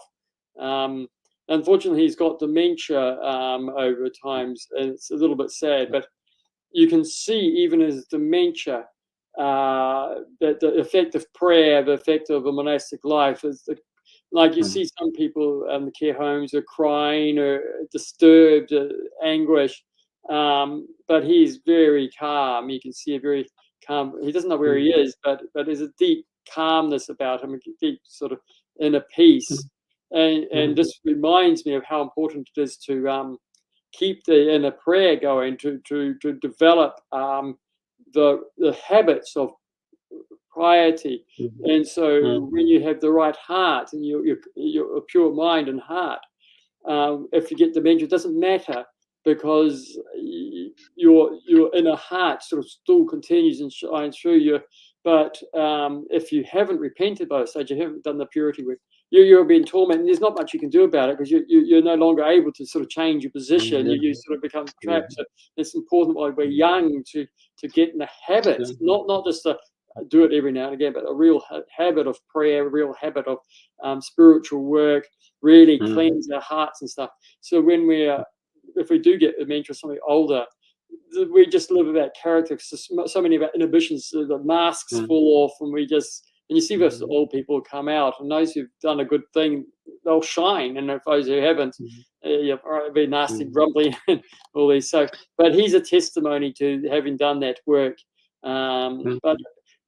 B: Unfortunately, he's got dementia over times, and it's a little bit sad. But you can see even his dementia that the effect of prayer, the effect of a monastic life is like you see some people in the care homes are crying or disturbed, anguish, but he's very calm. You can see a very calm. He doesn't know where he is, but there's a deep calmness about him, a deep sort of inner peace. And this reminds me of how important it is to keep the inner prayer going, to develop the habits of piety. And so when you have the right heart and you're a pure mind and heart, if you get dementia, it doesn't matter, because your inner heart sort of still continues and shines through you. But if you haven't repented by the stage, you haven't done the purity work, you're being tormented. And there's not much you can do about it, because you're no longer able to sort of change your position. You sort of become trapped. So it's important while we're young to get in the habit, not just to do it every now and again, but a real habit of prayer, a real habit of spiritual work, really cleanse our hearts and stuff. So when if we do get dementia, something older, we just live about character. So many of our inhibitions, the masks fall off, and you see those old people come out, and those who've done a good thing, they'll shine, and if those who haven't, be nasty, grumpy, and all these. So, but he's a testimony to having done that work. But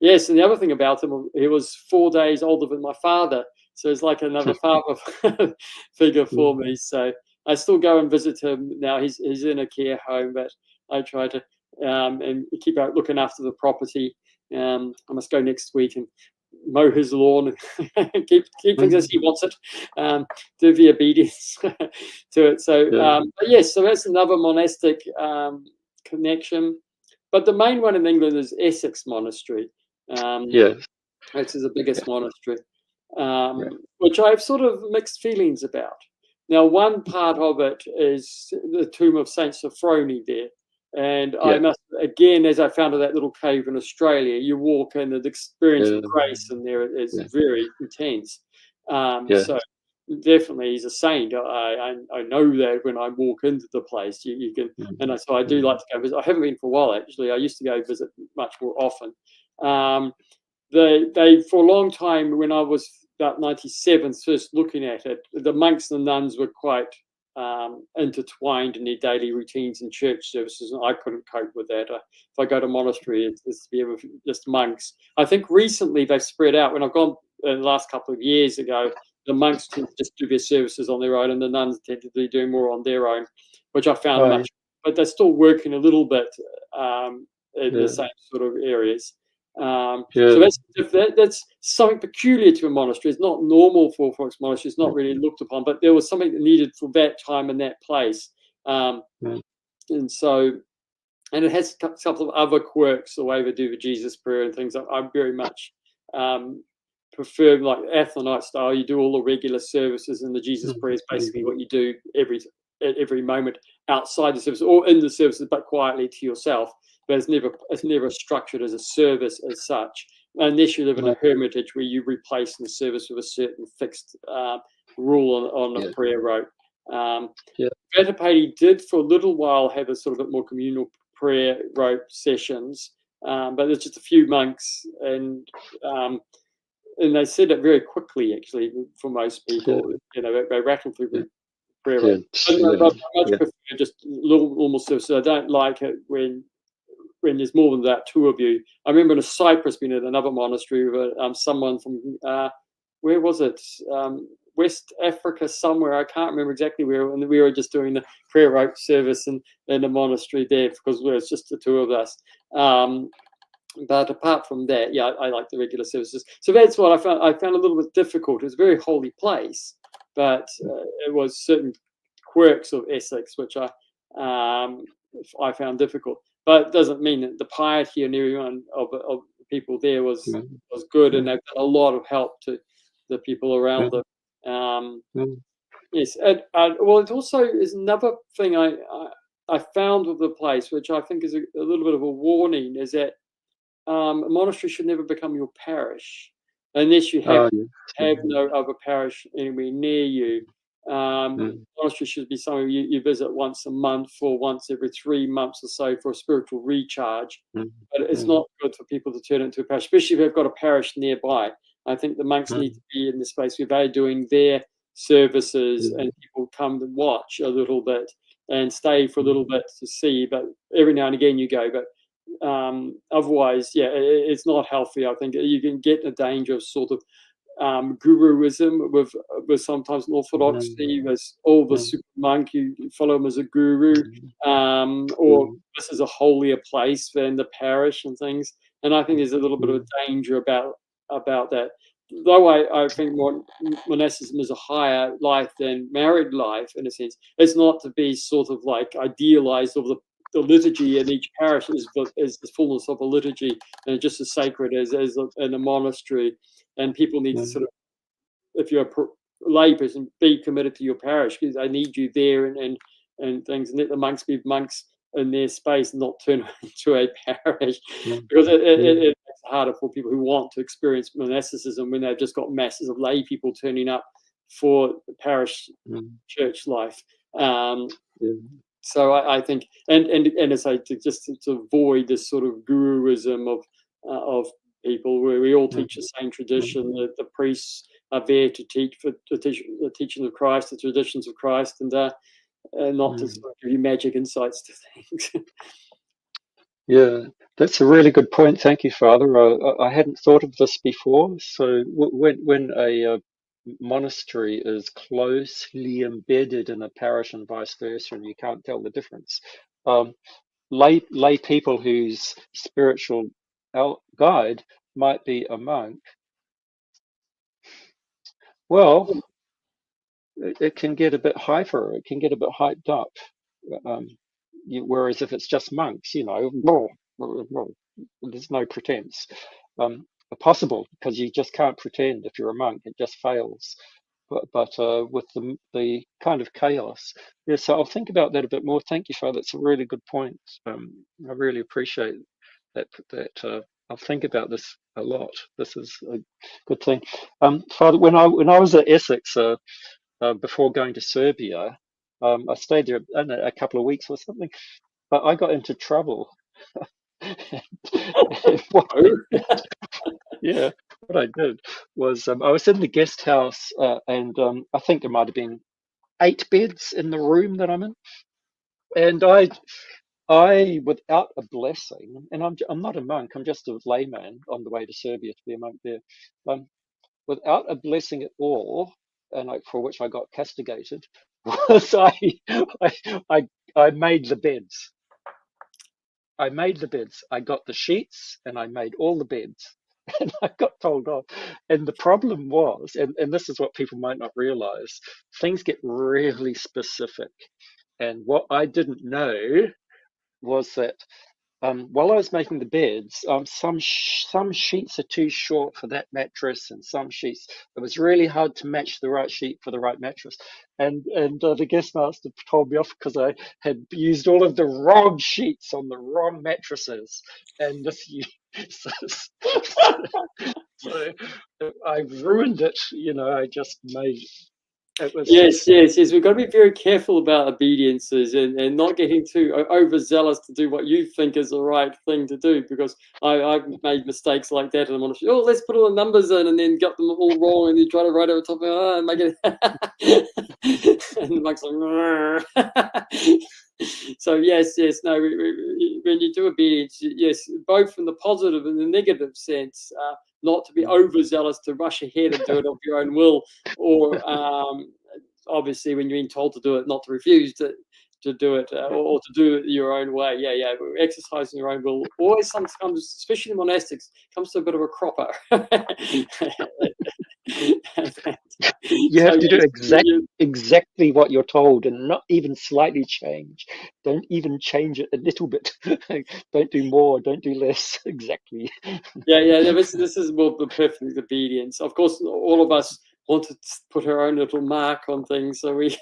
B: yes, and the other thing about him, he was 4 days older than my father, so it's like another father figure for me. So I still go and visit him now. He's in a care home, but I try to and keep out looking after the property. I must go next week and mow his lawn and keep things as he wants it, to be obedience to it. So, but yes, so that's another monastic connection. But the main one in England is Essex Monastery. Which is the biggest monastery, which I have sort of mixed feelings about. Now, one part of it is the tomb of Saint Sophrony there. And I must, again, as I found in that little cave in Australia, you walk in, and the experience of grace in there is very intense. So definitely he's a saint. I know that when I walk into the place, you can, and so I do like to go visit. I haven't been for a while, actually. I used to go visit much more often. They for a long time, when I was about 97, first looking at it, the monks and the nuns were quite intertwined in their daily routines and church services, and I couldn't cope with that. If I go to a monastery, it's to be with just monks. I think recently they've spread out. When I've gone the last couple of years ago, the monks tend to just do their services on their own, and the nuns tend to be doing more on their own, which I found much. But they're still working a little bit in the same sort of areas. So
A: Yeah.
B: that's something peculiar to a monastery. It's not normal for Orthodox monasteries. It's not really looked upon, but there was something that needed for that time and that place.
A: Mm,
B: And so, and it has a couple of other quirks, the way they do the Jesus prayer and things. I very much prefer, like Athenite style. You do all the regular services, and the Jesus prayer is
A: mm,
B: basically what you do at every moment outside the service or in the services, but quietly to yourself. But it's never structured as a service as such, unless you live in
A: mm,
B: a hermitage where you replace the service with a certain fixed rule on a
A: yeah.
B: prayer rote. Um,
A: Yeah.
B: Vatapati did for a little while have a sort of bit more communal prayer rote sessions, but there's just a few monks, um, and they said it very quickly. Actually, for most
A: Yeah.
B: people, they rattled through
A: Yeah.
B: the prayer rote.
A: Good.
B: But
A: Yeah.
B: I much
A: Yeah.
B: prefer just little normal services. I don't like it when there's more than that, two of you. I remember in Cyprus being at another monastery with someone from where was it? West Africa somewhere. I can't remember exactly where. And we were just doing the prayer rope service in the monastery there because it was just the two of us. But apart from that, yeah, I like the regular services. So that's what I found. I found a little bit difficult. It was a very holy place, but it was certain quirks of Essex which I found difficult. But it doesn't mean that the piety and everyone of the people there
A: Mm,
B: was good, and
A: mm,
B: they've done a lot of help to the people around
A: mm,
B: them. Um,
A: mm,
B: yes, and well, it also is another thing I found with the place, which I think is a little bit of a warning, is that a monastery should never become your parish unless you
A: oh, yeah.
B: have no other parish anywhere near you.
A: Mm,
B: Monastery should be somewhere you visit once a month or once every 3 months or so for a spiritual recharge.
A: mm,
B: But it's
A: mm,
B: not good for people to turn it into a parish, especially if they've got a parish nearby. I think the monks need
A: mm,
B: to be in the space where they're doing their services
A: yeah.
B: and people come to watch a little bit and stay for a
A: Mm,
B: little bit to see. But every now and again you go. But otherwise, yeah, it's not healthy. I think you can get in a danger of sort of guruism with sometimes an orthodoxy.
A: mm,
B: There's all the
A: mm,
B: super monk, you follow him as a guru,
A: mm,
B: or
A: mm,
B: this is a holier place than the parish and things. And I think there's a little bit of
A: mm,
B: a danger about that. Though I think monasticism is a higher life than married life in a sense. It's not to be sort of like idealized, of the liturgy in each parish is the fullness of a liturgy, and just as sacred as in a monastery. And people need to
A: mm,
B: sort of, if you're a lay person, be committed to your parish because they need you there and things. And let the monks be monks in their space and not turn into a parish
A: mm,
B: because
A: yeah.
B: it makes it harder for people who want to experience monasticism when they've just got masses of lay people turning up for parish
A: Mm,
B: church life. Um,
A: yeah.
B: so I think, and as I just to avoid this sort of guruism of people, where we all
A: Mm,
B: teach the same
A: mm,
B: tradition. The priests are there to teach for the teaching of Christ, the traditions of Christ, and not to
A: mm.
B: sort of give you magic insights to things.
A: Yeah, that's a really good point. Thank you, Father. I hadn't thought of this before. So when a monastery is closely embedded in a parish and vice versa, and you can't tell the difference, um, lay people whose spiritual guide might be a monk, well, it can get a bit hyper. It can get a bit hyped up. Um, whereas if it's just monks, there's no pretense. Possible because you just can't pretend if you're a monk. It just fails. But with the kind of chaos, yeah. So I'll think about that a bit more. Thank you, Father. That's a really good point. I really appreciate that. I'll think about this a lot. This is a good thing. Father, when I was at Essex before going to Serbia, I stayed there I don't know, a couple of weeks or something. But I got into trouble. And what I did, yeah, what I did was I was in the guest house, and I think there might have been 8 beds in the room that I'm in, and I without a blessing, and I'm not a monk, I'm just a layman on the way to Serbia to be a monk there, um, without a blessing at all, and for which I got castigated, was I I I made the beds. I made the beds. I got the sheets and I made all the beds. And I got told off. And the problem was, and this is what people might not realize, things get really specific. And what I didn't know was that while I was making the beds, some sheets are too short for that mattress, and some sheets it was really hard to match the right sheet for the right mattress. And the guest master told me off because I had used all of the wrong sheets on the wrong mattresses, and this so, so I ruined it. I just made it was
B: Yes,
A: just
B: yes, yes. We've got to be very careful about obediences and not getting too overzealous to do what you think is the right thing to do. Because I've made mistakes like that, and I'm on, oh, let's put all the numbers in, and then got them all wrong, and you try to write over top of it, and make it, and Mike's like, so yes, yes, no. When you do obedience, yes, both from the positive and the negative sense, not to be overzealous to rush ahead and do it of your own will, or obviously when you're being told to do it, not to refuse to do it or to do it your own way. Yeah, yeah. Exercising your own will always sometimes, especially in monastics, comes to a bit of a cropper.
A: you have to do exactly what you're told and not even slightly change. Don't even change it a little bit. Don't do more, don't do less. Exactly.
B: Yeah. This is more the perfect obedience. Of course, all of us want to put our own little mark on things, so we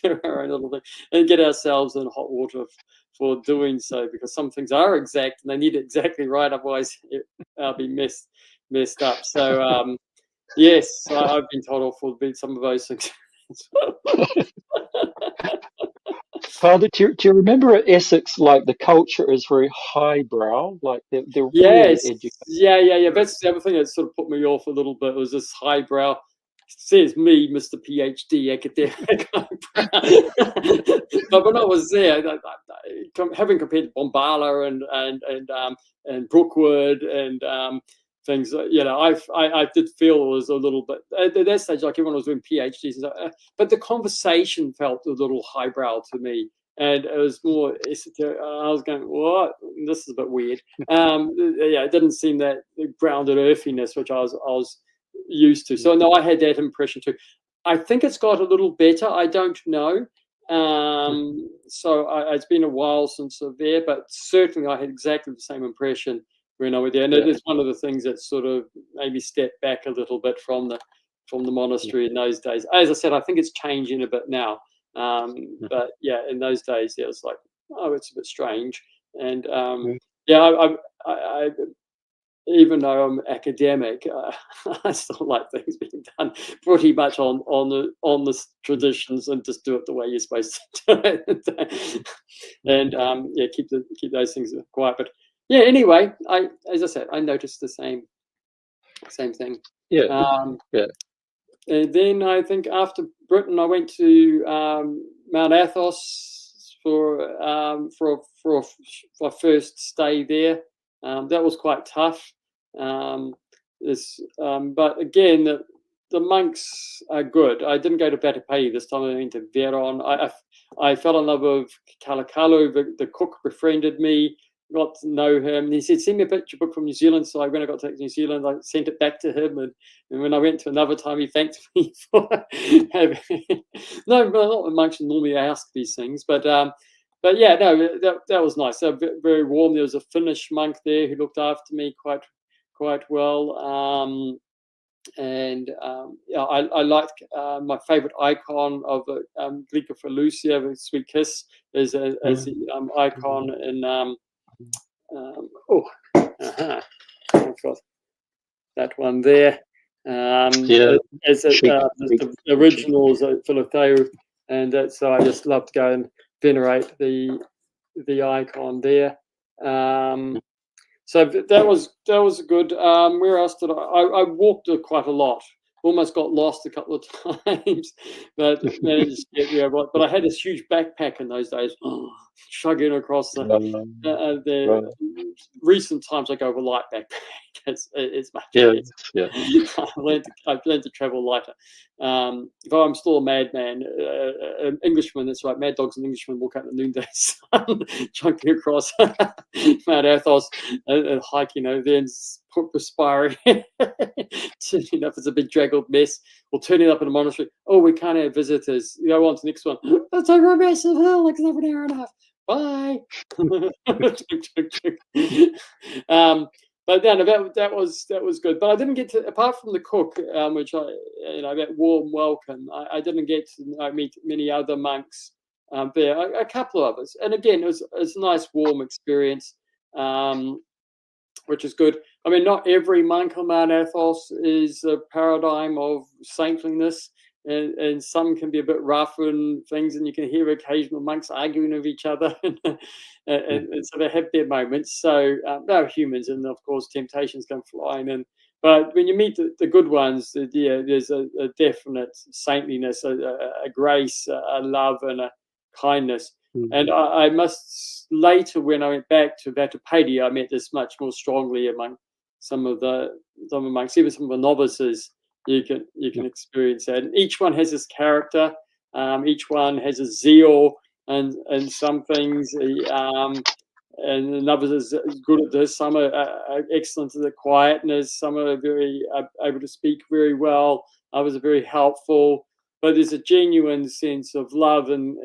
B: do our own little thing and get ourselves in hot water for doing so, because some things are exact and they need it exactly right, otherwise it'll be messed up. So yes, I've been told off for some of those things.
A: Father, do you remember at Essex, like the culture is very highbrow, like they're really
B: Yes,
A: educated.
B: yeah. That's the other thing that sort of put me off a little bit, was this highbrow. Says me, Mr. PhD academic. But when I was there, having compared to Bombala and Brookwood and things, I did feel it was a little bit at that stage, like everyone was doing PhDs, but the conversation felt a little highbrow to me. And it was more esoteric. I was going, what? This is a bit weird. It didn't seem that grounded earthiness, which I was used to. So no, I had that impression too. I think it's got a little better. I don't know. It's been a while since I'm there, but certainly I had exactly the same impression when I was there. And it is one of the things that sort of made me step back a little bit from the monastery in those days. As I said, I think it's changing a bit now. But yeah, in those days, it was like, oh, it's a bit strange. And I even though I'm academic, I still like things being done pretty much on the traditions, and just do it the way you're supposed to do it. And keep those things quiet. But yeah, anyway, as I said, I noticed the same thing.
A: Yeah.
B: And then I think after Britain, I went to Mount Athos for my first stay there. That was quite tough. But again, the monks are good. I didn't go to Batapei this time. I went to Veron. I fell in love with Kalakalu. The cook befriended me. Got to know him. And he said, "Send me a picture book from New Zealand." So when I got to New Zealand, I sent it back to him. And when I went to another time, he thanked me for having. No, not the monks normally ask these things, but yeah, no, that was nice. Very warm. There was a Finnish monk there who looked after me quite well. I liked my favorite icon of Glica Felucia, the Sweet Kiss, as the icon in. I've got that one there. As the originals at Philotheu, and so I just love to go and venerate the icon there. So that was good. Where else did I walked quite a lot. almost got lost a couple of times, but managed to get there. But I had this huge backpack in those days, chugging across the
A: Right.
B: recent times I go with a light backpack. It's much
A: Yeah,
B: better.
A: yeah.
B: I've learned to travel lighter. Though I'm still a madman, an Englishman. That's right. Mad dogs and Englishmen walk out in the noonday sun, chunking across Mount Athos and hiking over there and perspiring, turning up as a big draggled mess, or turning up in a monastery. Oh, we can't have visitors. You go on to the next one. That's over a massive hill, like over an hour and a half. Bye. But then that was good. But I didn't get to, apart from the cook, which that warm welcome. I didn't get to meet many other monks there. A couple of us, and again, it was a nice warm experience, which is good. I mean, not every monk on Mount Athos is a paradigm of saintliness. And some can be a bit rough and things, and you can hear occasional monks arguing with each other, and so they have their moments. So they're humans, and of course temptations come flying in. But when you meet the good ones, there's a definite saintliness, a grace, a love, and a kindness. And I must later, when I went back to Vatupedi, I met this much more strongly among some of the monks, even some of the novices. You can experience that. And each one has his character. Each one has a zeal and some things. And others are good at this. Some are excellent at the quietness. Some are very able to speak very well. Others are very helpful. But there's a genuine sense of love and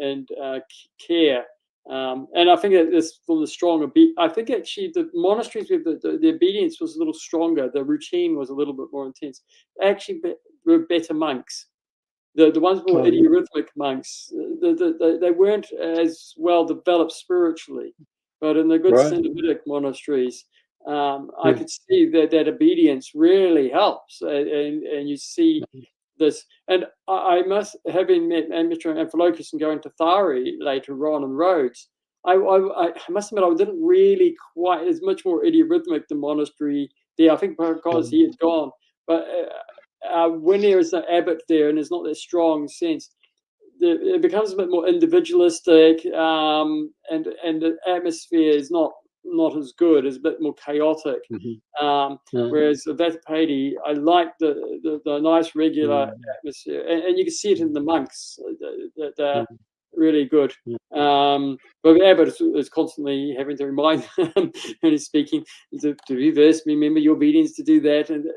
B: care. And I think that this from the stronger. I think actually the monasteries with the obedience was a little stronger. The routine was a little bit more intense. Actually, were better monks. The ones more idiorhythmic monks, they weren't as well developed spiritually. But in the good Cenobitic monasteries, I could see that obedience really helps, and you see this. And I must, having met Amitra and Amphilochus and going to Thari later on in Rhodes, I must admit I didn't really quite, it's much more idiorhythmic, the monastery there. I think because he had gone. But when there is an abbot there and there's not that strong sense, it becomes a bit more individualistic, and the atmosphere is not as good. It's a bit more chaotic. Whereas at Vatupedi, I like the nice regular atmosphere, and you can see it in the monks that they're really good. But the abbot is constantly having to remind them when he's speaking to reverse, remember your obedience, to do that, and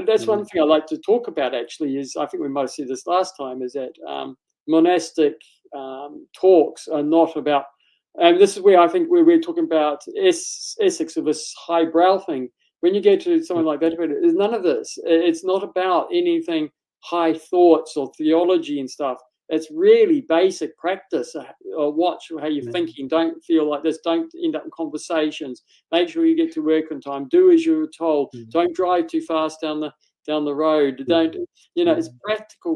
B: that's one thing I like to talk about. Actually, is I think we might have said this last time, is that monastic talks are not about, and this is where I think we're talking about Essex of this highbrow thing. When you get to something like that, there's none of this. It's not about anything high thoughts or theology and stuff. It's really basic practice. Watch how you're thinking. Don't feel like this. Don't end up in conversations. Make sure you get to work on time. Do as you're told. Don't drive too fast down the road. Don't, it's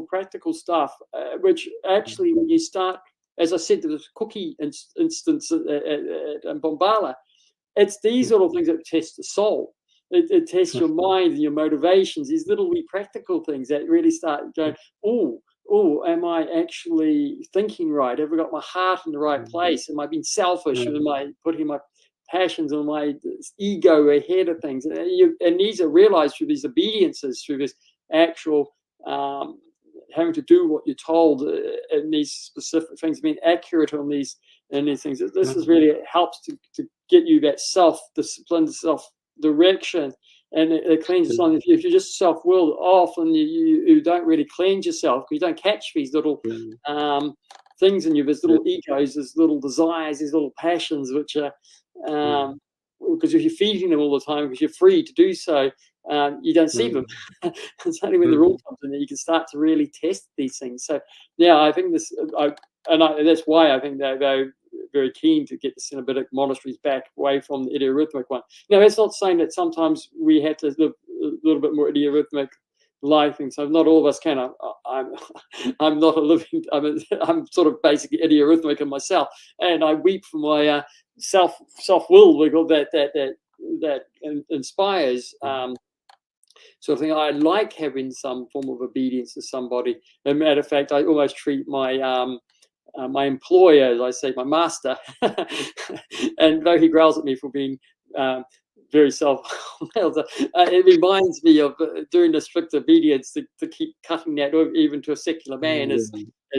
B: practical stuff, which actually, when you start, as I said, the cookie instance at Bombala, it's these little things that test the soul. It tests your mind and your motivations, these little wee practical things that really start going, am I actually thinking right? Have I got my heart in the right place? Am I being selfish? Am I putting my passions and my ego ahead of things? And these are realized through these obediences, through this actual having to do what you're told in these specific things, being accurate on these things. This is really, it helps to get you that self-discipline, self-direction, and it cleanses on. If you're just self-willed, often you don't really cleanse yourself because you don't catch these little things in you, these little egos, these little desires, these little passions, which are because if you're feeding them all the time, because you're free to do so, you don't see them. It's only when the rule comes in that you can start to really test these things. So, yeah, I think this, that's why I think they're very keen to get the Cenobitic monasteries back away from the idiorhythmic one. Now, that's not saying that sometimes we had to live a little bit more idiorhythmic life, and so not all of us can. I'm not a living. I'm sort of basically idiorhythmic in myself, and I weep for my self will that inspires sort of thing. I like having some form of obedience to somebody. As a matter of fact, I almost treat my employer, as I say, my master, and though he growls at me for being very it reminds me of doing the strict obedience to keep cutting that even to a secular man as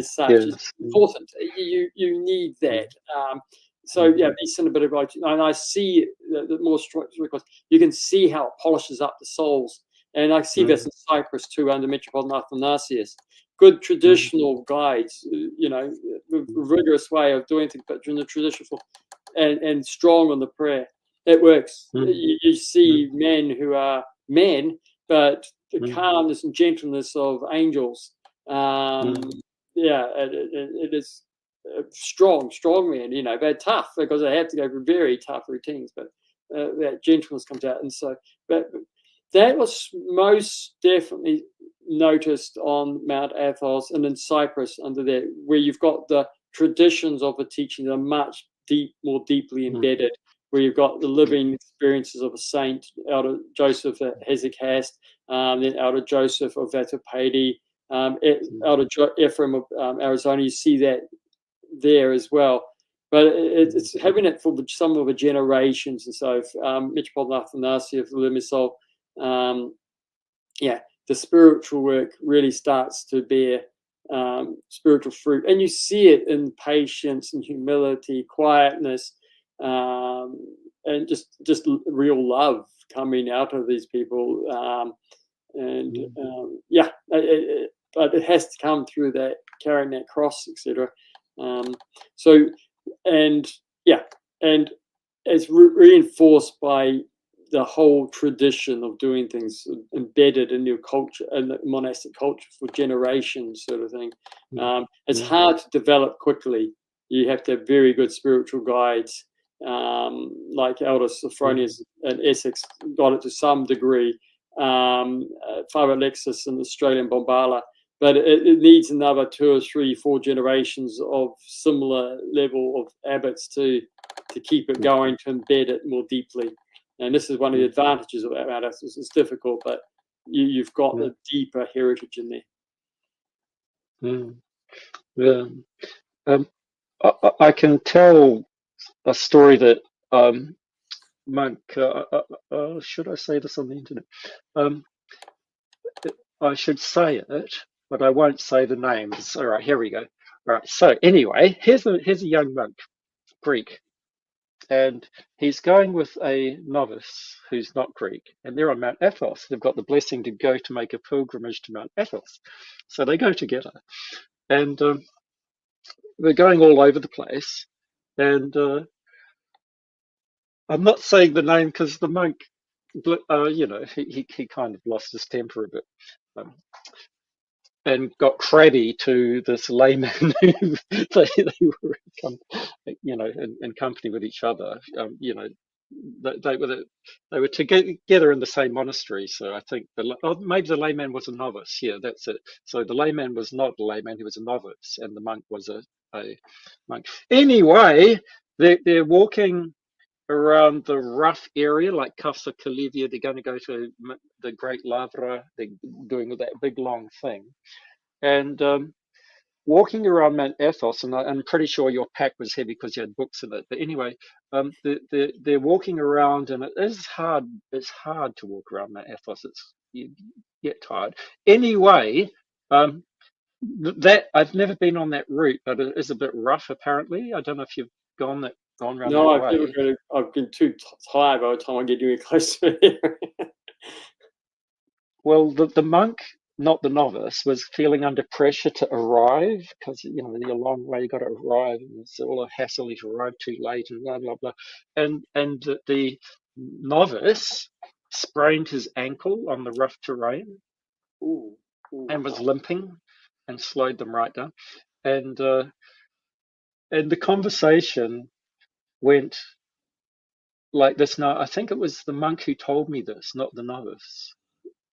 B: such is
A: Yes.
B: important. You need that. So yeah, decent a bit of and I see the more structural because you can see how it polishes up the souls, and I see this in Cyprus too under Metropolitan Athanasius. Good traditional guides, rigorous way of doing things, but in the traditional and strong on the prayer. It works. You see men who are men, but the calmness and gentleness of angels. Yeah, it is strong men. They're tough because they have to go through very tough routines, but that gentleness comes out. And so, but that was most definitely noticed on Mount Athos and in Cyprus under there, where you've got the traditions of the teaching that are much more deeply embedded, where you've got the living experiences of a saint out of Joseph at Hesychast, then out of Joseph of Vatopedi, out of Ephraim of Arizona. You see that there as well. But it's having it for some of the generations. And so Metropolitan Athanasius of Limassol, the spiritual work really starts to bear spiritual fruit. And you see it in patience and humility, quietness, and just real love coming out of these people. But it has to come through that, carrying that cross, etc. And it's reinforced by the whole tradition of doing things embedded in your culture and the monastic culture for generations, sort of thing. It's hard to develop quickly. You have to have very good spiritual guides, like Elder Sophronius in Essex got it to some degree. Father Alexis in Australian Bombala, but it needs another 2 or 3, 4 generations of similar level of abbots to keep it going, to embed it more deeply. And this is one of the advantages of that. It's difficult, but you've got a deeper heritage in there.
A: Yeah. I can tell a story that Monk. Should I say this on the internet? I should say it, but I won't say the names. All right, here we go. All right. So anyway, here's a young monk, Greek, and he's going with a novice who's not Greek, and they're on Mount Athos. They've got the blessing to go to make a pilgrimage to Mount Athos, so they go together, and they're going all over the place. And I'm not saying the name because the monk, he kind of lost his temper a bit. Um, and got crabby to this layman who they were, in company with each other. They were together in the same monastery. So I think maybe the layman was a novice. Yeah, that's it. So the layman was not a layman; he was a novice, and the monk was a monk. Anyway, they're walking around the rough area like Casa Calivia. They're going to go to the Great Lavra. They're doing that big long thing. And walking around Mount Athos, and I'm pretty sure your pack was heavy because you had books in it. But anyway, they're walking around, and it is hard. It's hard to walk around Mount Athos. You get tired. Anyway, that I've never been on that route, but it is a bit rough. Apparently, I don't know if you've gone around
B: No,
A: that
B: I've never
A: way.
B: I've been too tired by the time I get anywhere close to it.
A: Well, the monk, not the novice, was feeling under pressure to arrive because you're a long way. You got to arrive, and it's all a hassle if you arrive too late, and blah blah blah. And the novice sprained his ankle on the rough terrain
B: Ooh,
A: and was limping, and slowed them right down. And and the conversation went like this. Now, I think it was the monk who told me this, not the novice.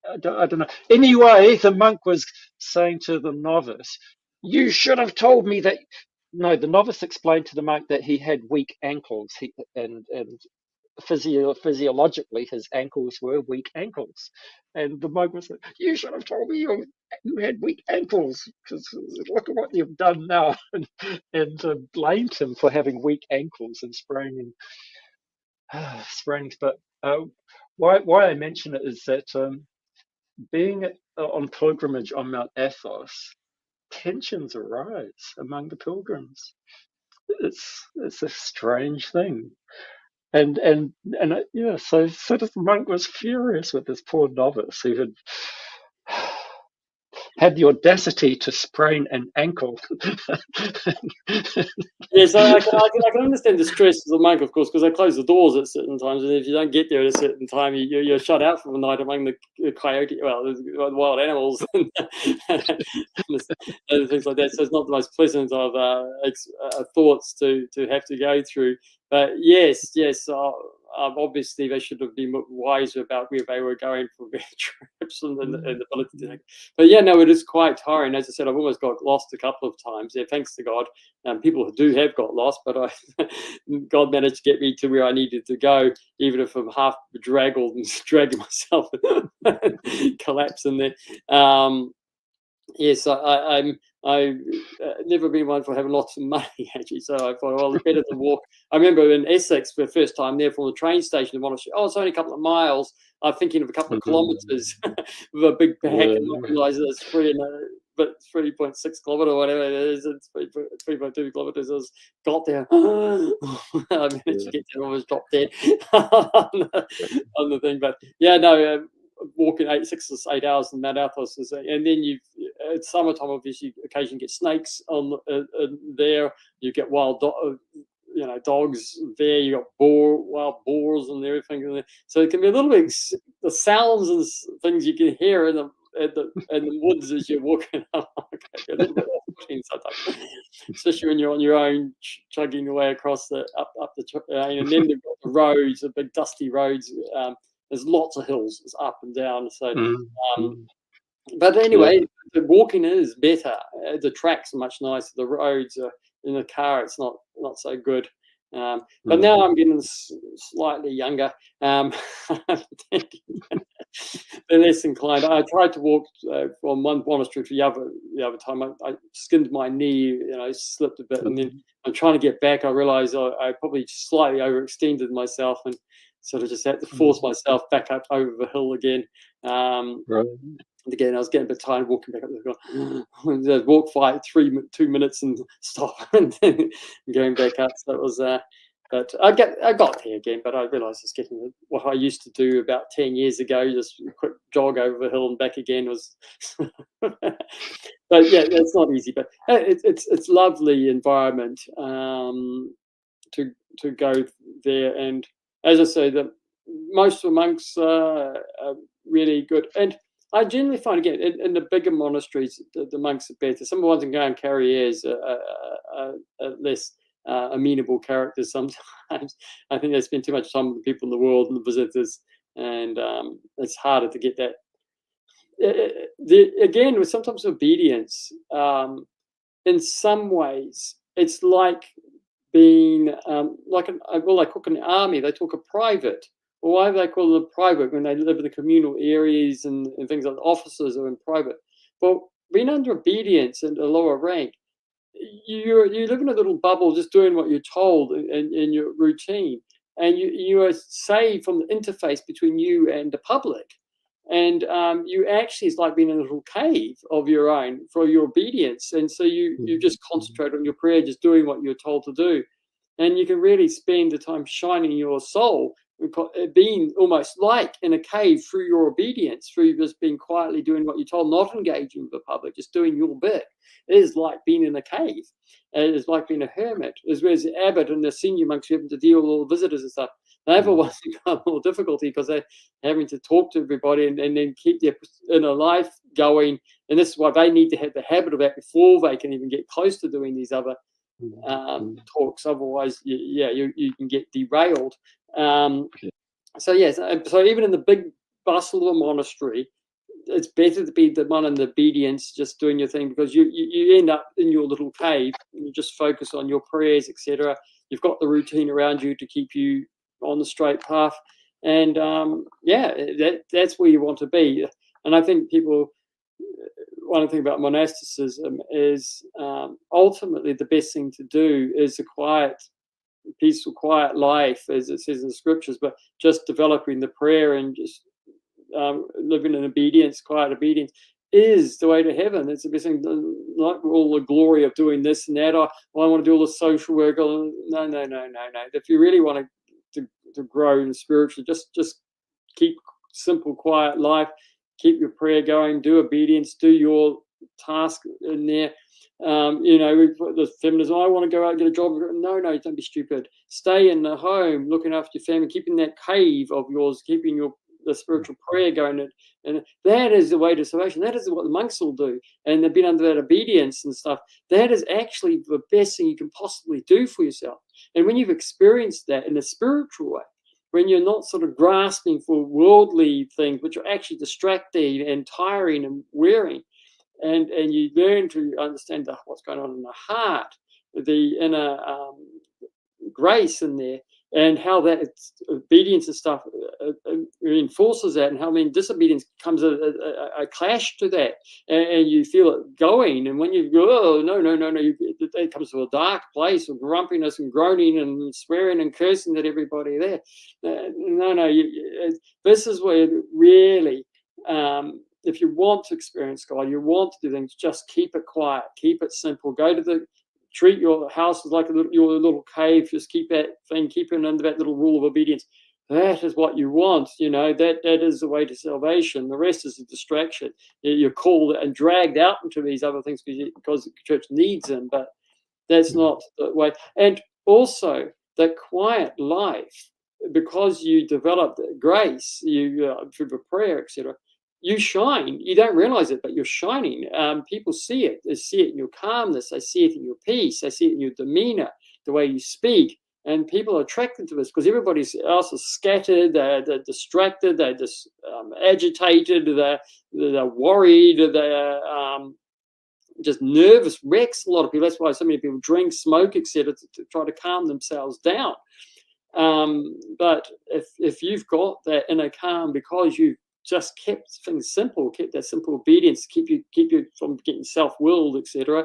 A: I don't know. Anyway, the monk was saying to the novice, "You should have told me that." No, the novice explained to the monk that he had weak ankles, and physiologically his ankles were weak ankles, and the monk was like, "You should have told me you had weak ankles, because look at what you've done now," and blamed him for having weak ankles and spraining sprainings. But why I mention it is that being on pilgrimage on Mount Athos, tensions arise among the pilgrims. It's a strange thing. And yeah, so the monk was furious with this poor novice who had the audacity to sprain an ankle.
B: Yeah, so I can understand the stress of the monk, of course, because they close the doors at certain times, and if you don't get there at a certain time, you're shut out for the night among the coyote, well, the wild animals and things like that. So it's not the most pleasant of thoughts to have to go through. But yes, obviously they should have been wiser about where they were going for their trips and the ability to. But yeah, no, it is quite tiring. As I said, I've almost got lost a couple of times. Yeah, thanks to God. People do have got lost, but God managed to get me to where I needed to go, even if I'm half bedraggled and dragging myself collapsing there. Yes, I've never been one for having lots of money, actually. So I thought, well, it's better to walk. I remember in Essex for the first time there from the train station to Monastic. Oh, it's only a couple of miles. I'm thinking of a couple of kilometres with a big bag and not realise that it's 3.6 kilometre or whatever it is. It's 3.2 kilometres. I got there. I managed to get there. I was dropped dead on the thing. But yeah, no. Walking 6 or 8 hours in Mount Athos, and then you at summertime obviously occasionally get snakes on there. You get wild dogs there. You got wild boars and everything. So it can be a little bit the sounds and things you can hear in the woods as you're walking along. A little bit off-putting sometimes, especially when you're on your own chugging away across up the and then they've got the roads, the big dusty roads. There's lots of hills, it's up and down. So, but anyway, the walking is better. The tracks are much nicer. The roads are in the car. It's not so good. But now I'm getting slightly younger. I'm less inclined. I tried to walk from one monastery to the other time. I skinned my knee, slipped a bit, and then I'm trying to get back. I realised I probably slightly overextended myself and sort of just had to force myself back up over the hill again. And again, I was getting a bit tired walking back up the hill. Walk for 2 minutes and stop, and then going back up. So it was, but I got there again. But I realised it's getting what I used to do about 10 years ago. Just a quick jog over the hill and back again was. But yeah, it's not easy. But it's lovely environment to go there. And as I say, most of the monks are really good. And I generally find, again, in the bigger monasteries, the monks are better. Some of the ones in Grand Carrières are less amenable characters sometimes. I think they spend too much time with the people in the world and the visitors, and it's harder to get that. Again, with sometimes obedience, in some ways, it's like being like they talk in the army, they talk of private. Or why do they call it private when they live in the communal areas and things like officers are in private? Well, being under obedience and a lower rank, you live in a little bubble just doing what you're told in your routine. And you are saved from the interface between you and the public. And you actually, it's like being in a little cave of your own for your obedience. And so you just concentrate on your prayer, just doing what you're told to do. And you can really spend the time shining your soul, being almost like in a cave through your obedience, through just being quietly doing what you're told, not engaging with the public, just doing your bit. It is like being in a cave. It is like being a hermit. Whereas the abbot and the senior monks having to deal with all the visitors and stuff, they have a more difficulty because they're having to talk to everybody and then keep their inner life going. And this is why they need to have the habit of that before they can even get close to doing these other talks. Otherwise, you can get derailed. So yes, so even in the big bustle of a monastery, it's better to be the one in the obedience, just doing your thing, because you end up in your little cave and you just focus on your prayers, etc. You've got the routine around you to keep you on the straight path. And that's where you want to be. And I think one thing about monasticism is ultimately the best thing to do is a quiet, peaceful, quiet life, as it says in the scriptures, but just developing the prayer and just living in obedience, quiet obedience, is the way to heaven. It's the best thing. Not all the glory of doing this and that. I want to do all the social work. No. If you really want to grow spiritually, just keep simple, quiet life. Keep your prayer going. Do obedience. Do your task in there. We've got the feminism. I want to go out and get a job. No, don't be stupid. Stay in the home, looking after your family, keeping that cave of yours, keeping the spiritual prayer going, and that is the way to salvation. That is what the monks will do, and they've been under that obedience and stuff. That is actually the best thing you can possibly do for yourself. And when you've experienced that in a spiritual way, when you're not sort of grasping for worldly things, which are actually distracting and tiring and wearing, and you learn to understand what's going on in the heart, the inner grace in there, and how that obedience and stuff reinforces that, and how disobedience comes a clash to that, and you feel it going. And when you go, oh, no, it comes to a dark place of grumpiness and groaning and swearing and cursing at everybody there. This is where really, if you want to experience God, you want to do things, just keep it quiet, keep it simple. Treat your house as like your little cave. Just keep that thing, keep it under that little rule of obedience. That is what you want. That is the way to salvation. The rest is a distraction. You're called and dragged out into these other things because the church needs them, but that's not the way. And also that quiet life, because you develop grace, you through the prayer, etc. You shine. You don't realize it, but you're shining. People see it. They see it in your calmness. They see it in your peace. They see it in your demeanor, the way you speak. And people are attracted to this because everybody else is scattered. They're distracted. They're just agitated. They're worried. They're just nervous wrecks. A lot of people. That's why so many people drink, smoke, etc., to try to calm themselves down. But if you've got that inner calm because you just kept things simple, kept that simple obedience, keep you from getting self-willed, etc.,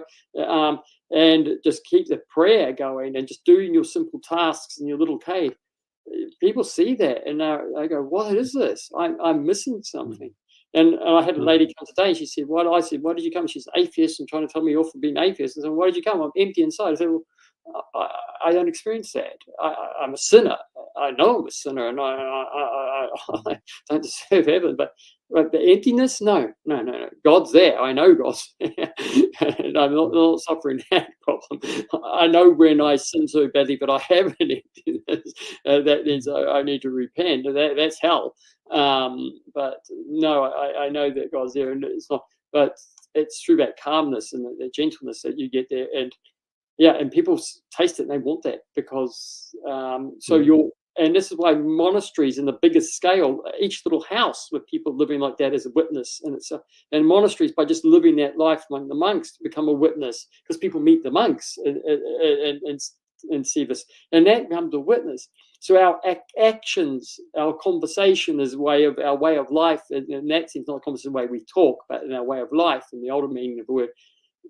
B: and just keep the prayer going and just doing your simple tasks in your little cave. People see that and they go, "What is this? I'm missing something." And I had a lady come today. And she said, "What?" I said, "Why did you come?" She's atheist and trying to tell me off for being atheist. And I said, "Why did you come?" "I'm empty inside." I said, "Well, I don't experience that. I'm a sinner. I know I'm a sinner, and I don't deserve heaven. But the emptiness, no. God's there. I know God's there, and I'm not suffering that problem. I know when I sin so badly, but I have an emptiness. That means I need to repent. That's hell. But no, I know that God's there, and it's not. But it's through that calmness and the gentleness that you get there, and people taste it and they want that because and this is why monasteries in the biggest scale, each little house with people living like that is a witness, and monasteries, by just living that life among the monks, become a witness because people meet the monks and see this, and that becomes a witness. So our actions, our conversation is our way of life, and in that sense, not a conversation the way we talk, but in our way of life, in the older meaning of the word.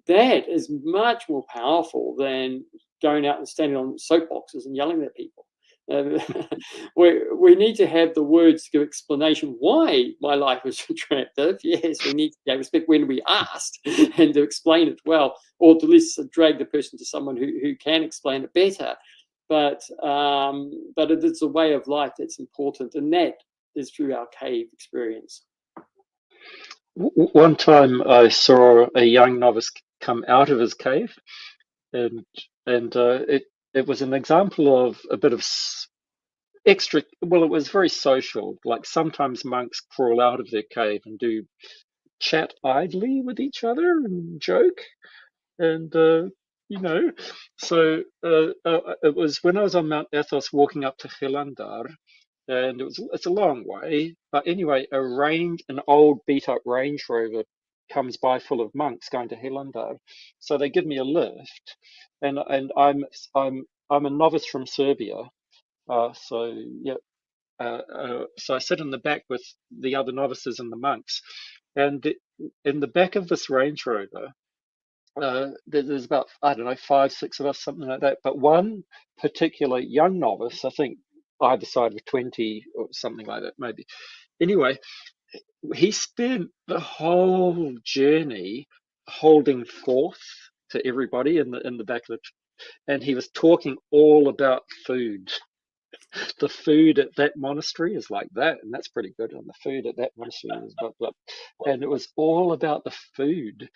B: That is much more powerful than going out and standing on soapboxes and yelling at people. We need to have the words to give explanation why my life was attractive. Yes, we need to be able to speak when we asked and to explain it well, or to at least drag the person to someone who can explain it better. But it is a way of life that's important, and that is through our cave experience.
A: One time I saw a young novice come out of his cave, and it was an example of a bit of extra. Well, it was very social. Like sometimes monks crawl out of their cave and do chat idly with each other and joke, and so it was when I was on Mount Athos walking up to Hilandar, and it's a long way, but anyway, an old beat up Range Rover comes by full of monks going to Hilandar, so they give me a lift, and I'm a novice from Serbia, So yeah, so I sit in the back with the other novices and the monks, and in the back of this Range Rover, there's about, I don't know, 5, 6 of us, something like that. But one particular young novice, I think either side of 20 or something like that, maybe. Anyway, he spent the whole journey holding forth to everybody in the back of the, and he was talking all about food. The food at that monastery is like that, and that's pretty good. And the food at that monastery is blah blah, and it was all about the food.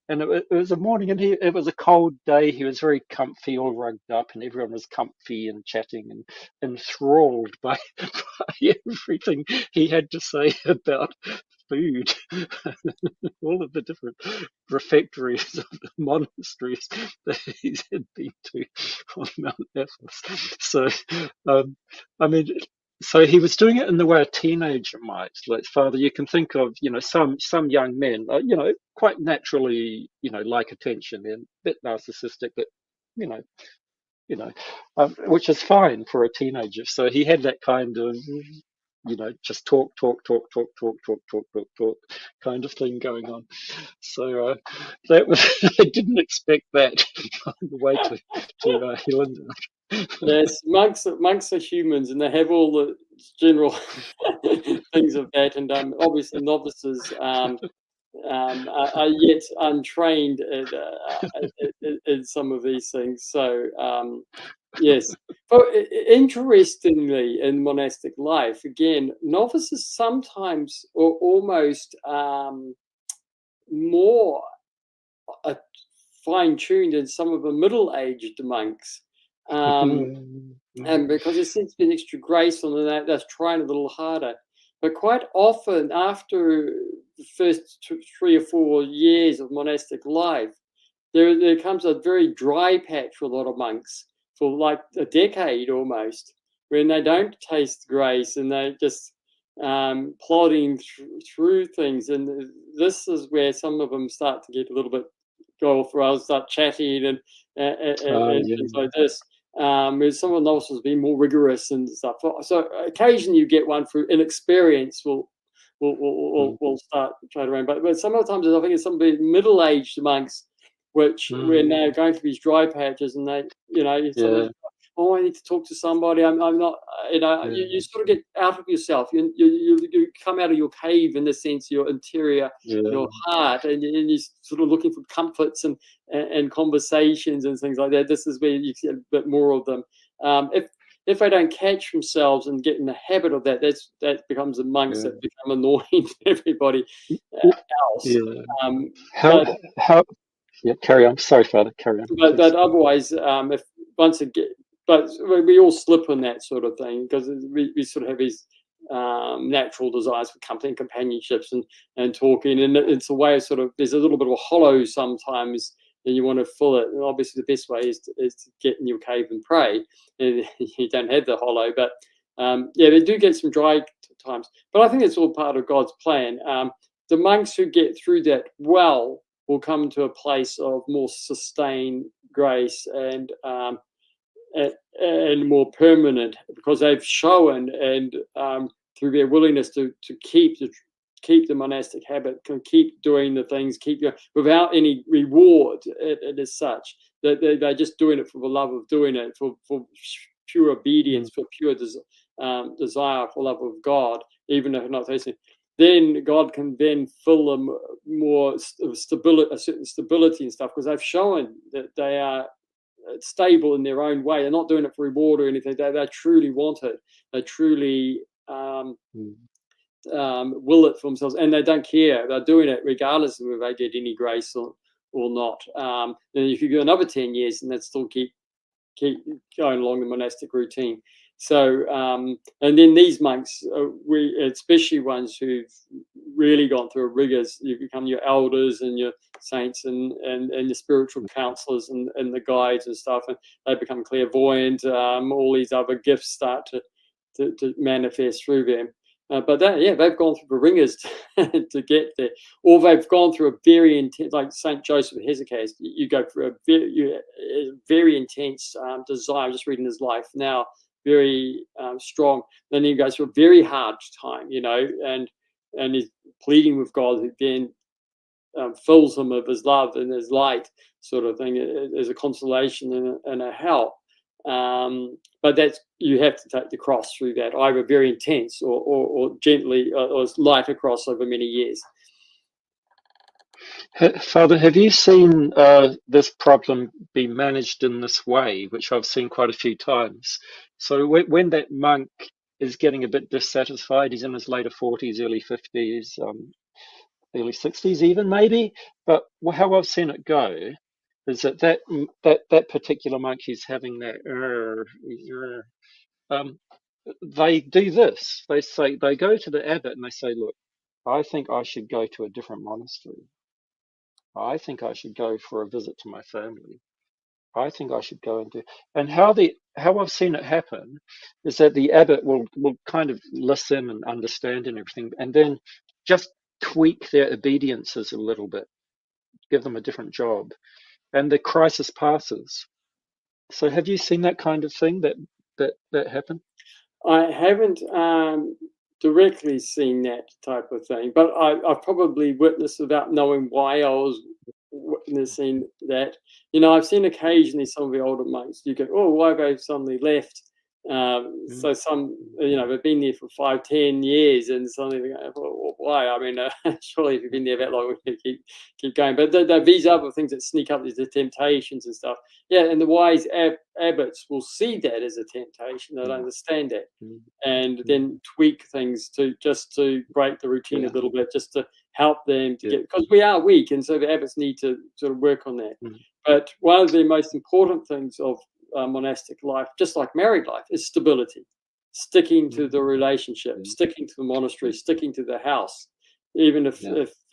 A: And it was a morning, and it was a cold day. He was very comfy, all rugged up, and everyone was comfy and chatting and enthralled by, by everything he had to say about food. All of the different refectories of the monasteries that he's had been to on Mount Athos. So, um, I mean, so he was doing it in the way a teenager might. Like, Father, you can think of, some young men, quite naturally, like attention and a bit narcissistic, but you know, which is fine for a teenager. So he had that kind of, just talk, talk, talk, talk, talk, talk, talk, talk, talk kind of thing going on. So that was, I didn't expect that on the way to Hillenden.
B: Yes, monks are humans, and they have all the general things of that. And obviously, novices are yet untrained in some of these things. So yes, but interestingly, in monastic life, again, novices sometimes are almost more fine-tuned than some of the middle-aged monks. And because there seems to be an extra grace on that, that's trying a little harder. But quite often, after the first 3 or 4 years of monastic life, there comes a very dry patch for a lot of monks for like a decade almost, when they don't taste grace and they just plodding through things. And this is where some of them start to get a little bit go off rails, start chatting and things like this. Whereas some of the novices being more rigorous and stuff. So occasionally you get one through inexperience will start trying around. But some of the times I think it's some of the middle-aged monks which we're now going through these dry patches, and they, oh, I need to talk to somebody. I'm not, you sort of get out of yourself. You come out of your cave, in the sense, your interior, your heart, and you're sort of looking for comforts and conversations and things like that. This is where you get a bit more of them. If they don't catch themselves and get in the habit of that, that becomes the monks that become annoying to everybody else.
A: Yeah, carry on. Sorry, Father, carry on.
B: But otherwise, if once again, but we all slip on that sort of thing, because we sort of have these natural desires for company and companionships and talking, and it's a way of sort of, there's a little bit of a hollow sometimes, and you want to fill it. And obviously, the best way is to get in your cave and pray, and you don't have the hollow. But they do get some dry times. But I think it's all part of God's plan. The monks who get through that well will come to a place of more sustained grace and more permanent, because they've shown, and through their willingness to keep the monastic habit, can keep doing the things, keep without any reward as such. That they're just doing it for the love of doing it, for pure obedience, for pure desire, for love of God, even if not tasting. Then God can then fill them more stability, a certain stability and stuff, because they've shown that they are stable in their own way. They're not doing it for reward or anything. They truly want it. They truly will it for themselves, and they don't care. They're doing it regardless of whether they get any grace or not. Then if you go another 10 years, and they still keep going along the monastic routine. So, and then these monks, especially ones who've really gone through rigors, you become your elders and your saints and your spiritual counselors and the guides and stuff, and they become clairvoyant. All these other gifts start to manifest through them. But they've gone through the ringers to get there, or they've gone through a very intense, like Saint Joseph Hezekiah. You go through a very intense desire. I'm just reading his life now. very strong. Then he goes through a very hard time, and he's pleading with God, who then fills him of his love and his light, sort of thing, as a consolation and a help. But that's, you have to take the cross through that, either very intense or gently, or light across over many years.
A: Father, have you seen this problem be managed in this way, which I've seen quite a few times? So when that monk is getting a bit dissatisfied, he's in his later 40s, early 50s, early 60s even maybe, but how I've seen it go is that particular monk who's having that, they do this. They go to the abbot and they say, look, I think I should go to a different monastery. I think I should go for a visit to my family. I think I should go and do. And how I've seen it happen is that the abbot will kind of listen and understand and everything, and then just tweak their obediences a little bit, give them a different job, and the crisis passes. So have you seen that kind of thing that happen?
B: I haven't directly seen that type of thing, but I've probably witnessed without knowing why I was witnessing that. I've seen occasionally some of the older monks, you go, oh, why have they suddenly left? So some, they've been there for 5-10 years, and suddenly they go, well, why? I mean, surely if you've been there that long, we can keep going. But these other things that sneak up, these the temptations and stuff. Yeah, and the wise abbots will see that as a temptation. They'll understand that, and then tweak things to break the routine a little bit, just to help them to get, because we are weak, and so the abbots need to sort of work on that. But one of the most important things of monastic life, just like married life, is stability. Sticking to the relationship, sticking to the monastery, sticking to the house, even if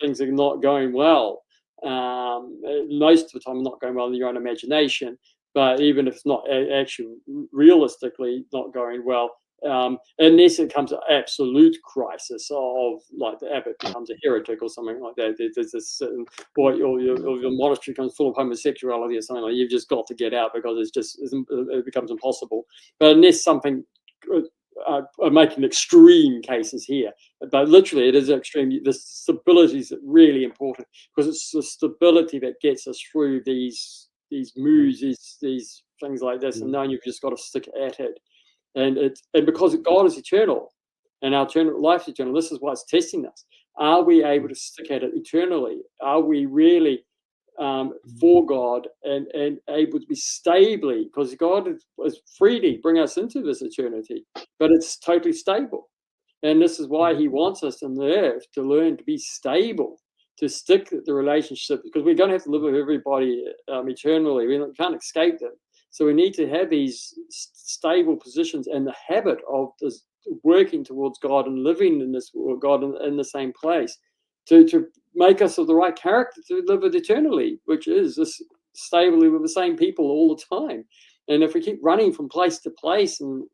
B: things are not going well. Most of the time, not going well in your own imagination, but even if it's not actually realistically not going well, unless it comes to absolute crisis of, like, the abbot becomes a heretic or something like that, there's this certain, or your monastery becomes full of homosexuality or something like that, you've just got to get out because it becomes impossible. But unless something, I'm making extreme cases here, but literally it is extreme. The stability is really important, because it's the stability that gets us through these moods, these things like this, and knowing you've just got to stick at it. And because God is eternal, and our eternal life is eternal, this is why it's testing us. Are we able to stick at it eternally? Are we really for God and able to be stably, because God is freely bring us into this eternity, but it's totally stable. And this is why he wants us on the earth to learn to be stable, to stick with the relationship, because we're going to have to live with everybody eternally. We can't escape them. So we need to have these stable positions and the habit of this, working towards God and living in this God in the same place, to make us of the right character to live it eternally, which is this stably with the same people all the time. And if we keep running from place to place, and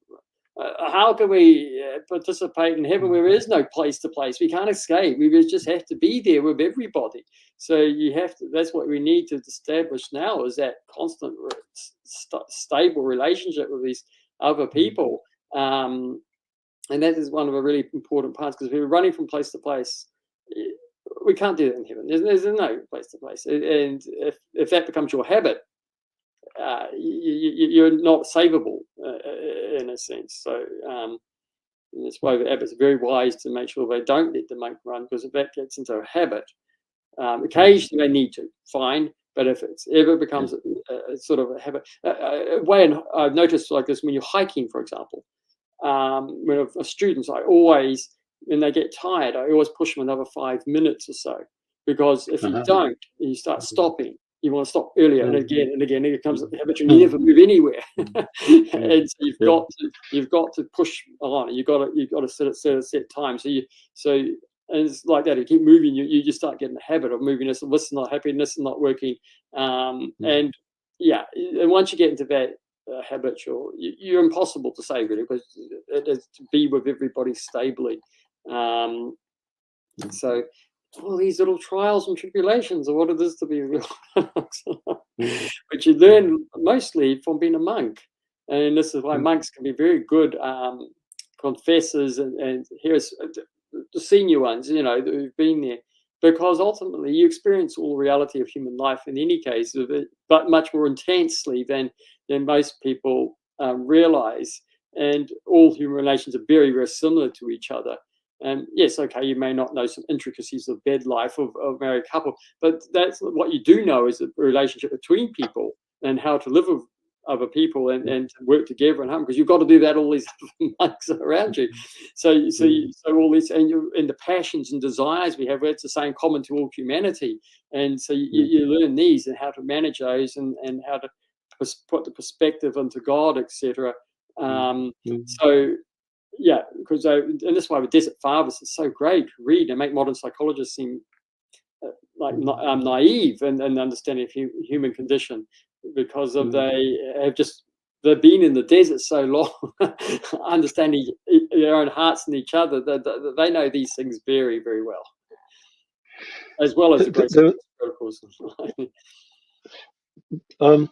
B: how can we participate in heaven where there is no place to place? We can't escape. We just have to be there with everybody. So you have to. That's what we need to establish now, is that constant, stable relationship with these other people. And that is one of the really important parts, because if we're running from place to place, we can't do that in heaven. There's no place to place. And if that becomes your habit, you're not savable in a sense. So that's why the abbots are very wise to make sure they don't let the monk run, because if that gets into a habit, occasionally they need to, fine. But if it ever becomes a sort of a habit, I've noticed like this when you're hiking, for example. When students, I always, when they get tired, I always push them another 5 minutes or so, because if you don't, and you start stopping, you want to stop earlier and again and again. It becomes a habit, and you never move anywhere. And so you've got to push on. You've got to set a set time. And it's like that. You keep moving, you just start getting the habit of moving. This is not happening. This is not working. And once you get into that habitual, you're impossible to say, really, because it is to be with everybody stably. So all these little trials and tribulations of what it is to be real, but you learn mostly from being a monk. And this is why
A: mm,
B: monks can be very good confessors, and here's the senior ones, who've been there, because ultimately you experience all the reality of human life in any case, but much more intensely than most people realize. And all human relations are very, very similar to each other. And yes, okay, you may not know some intricacies of bed life of a married couple, but that's what you do know is the relationship between people and how to live with other people and to work together and harm, because you've got to do that all these other monks around you. So all this and the passions and desires we have, it's the same common to all humanity. And so you learn these and how to manage those and how to put the perspective into God, etc. So yeah, because and that's why with Desert Fathers it's so great to read and make modern psychologists seem naive and understanding of human condition, because of they've been in the desert so long, understanding their own hearts and each other, that they know these things very, very well, as well as the grace of course.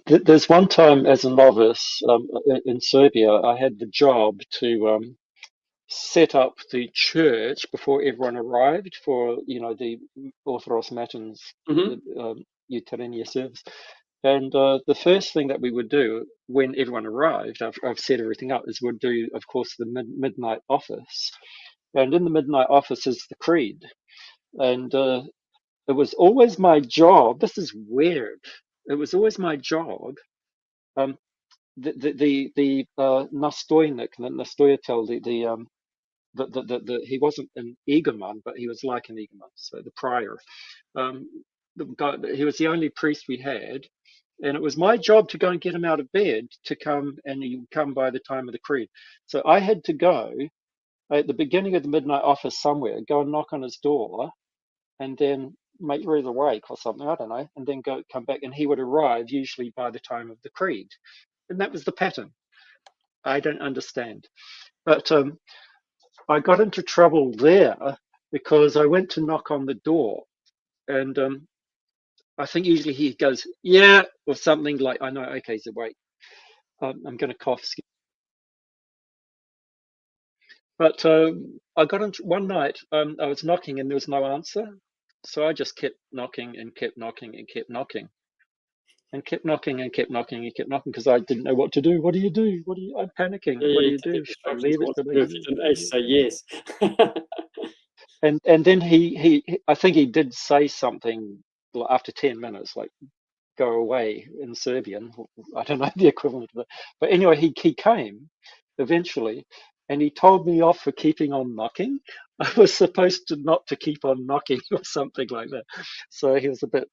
A: There's one time as a novice in Serbia, I had the job to set up the church before everyone arrived for the Orthodox Matins Uterenia service. And the first thing that we would do when everyone arrived, after I've set everything up, is we'd do, of course, the midnight office. And in the midnight office is the creed. And it was always my job. This is weird. It was always my job. Um, the Nastojnik, the Nastojatel, he wasn't an Egerman, but he was like an Egerman, so the prior. Um, the guy, he was the only priest we had, and it was my job to go and get him out of bed to come, and he would come by the time of the creed. So I had to go at the beginning of the midnight office somewhere, go and knock on his door, and then make read awake or something, I don't know, and then come back, and he would arrive usually by the time of the creed, and that was the pattern. I don't understand, but I got into trouble there because I went to knock on the door, and I think usually he goes, yeah, or something like, I know, okay, he's awake. I'm going to cough. But I got into one night, I was knocking and there was no answer. So I just kept knocking and kept knocking and kept knocking and kept knocking and kept knocking and kept knocking because I didn't know what to do. What do you do? I'm panicking. What do
B: Yeah,
A: you
B: to get
A: do? Should I
B: instructions
A: leave
B: on
A: it?
B: what to do if you didn't actually say yes.
A: And then I think he did say something after 10 minutes, like, go away in Serbian. I don't know the equivalent of that. But anyway, he came eventually and he told me off for keeping on knocking. I was supposed to not to keep on knocking or something like that. So he was a bit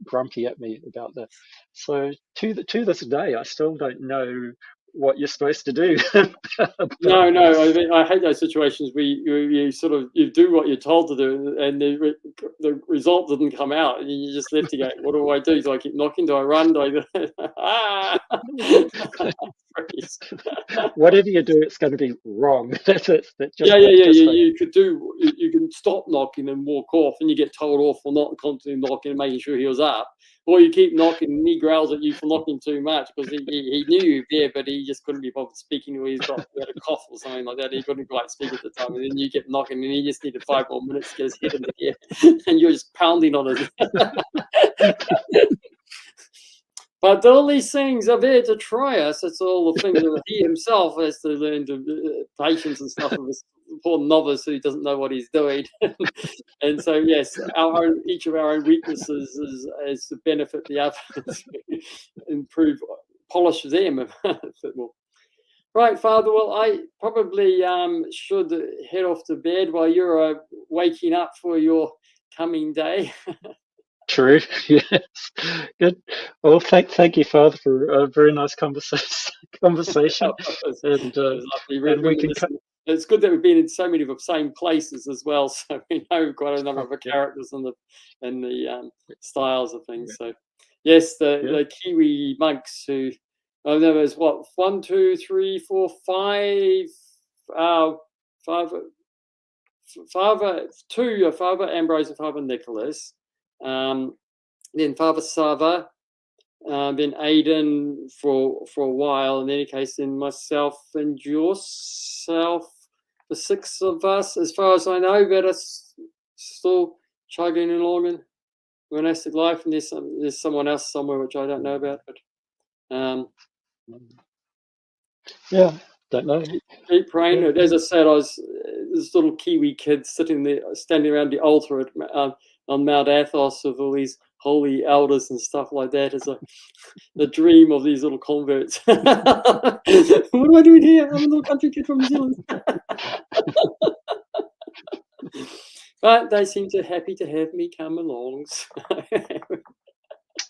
A: grumpy at me about that. So to this day, I still don't know what you're supposed to do.
B: No, no. I mean, I hate those situations where you sort of you do what you're told to do, and the result doesn't come out, and you just left to go. What do I do? Do I keep knocking? Do I run? Do I? Ah!
A: Whatever you do, it's going to be wrong. That's it.
B: Yeah.
A: Just
B: You could do. You can stop knocking and walk off, and you get told off for not constantly knocking and making sure he was up. Or you keep knocking, and he growls at you for knocking too much because he knew you were there, but he just couldn't be bothered speaking, or he had a cough or something like that. He couldn't quite speak at the time, and then you kept knocking, and he just needed 5 more minutes to get his head in the gear, and you're just pounding on it. But all these things are there to try us. It's all the things that he himself has to learn to patience and stuff of this poor novice who doesn't know what he's doing. And so, yes, each of our own weaknesses is to benefit the others, improve, polish them a bit more. Right, Father. Well, I probably should head off to bed while you're waking up for your coming day.
A: true. Yes. Good. Well, thank you, Father, for a very nice conversation, and
B: It was lovely
A: we can cut.
B: reminiscing. It's good that we've been in so many of the same places as well, so we know quite a number of the
A: Yeah,
B: characters and the styles of things. So, yes,
A: yeah.
B: the Kiwi monks who, oh, there was what 1, 2, 3, 4, 5, Father, Father Ambrose and Father Nicholas, then Father Sava, then Aidan for a while. In any case, then myself and yourself, the 6 of us, as far as I know, that are still chugging along in monastic life. And there's someone else somewhere which I don't know about, but
A: yeah, don't know.
B: keep praying.
A: Yeah.
B: As I said, I was this little Kiwi kid sitting there, standing around the altar at, on Mount Athos with all these holy elders and stuff like that. Is the dream of these little converts. What am I doing here? I'm a little country kid from New Zealand. But they seem to happy to have me come along.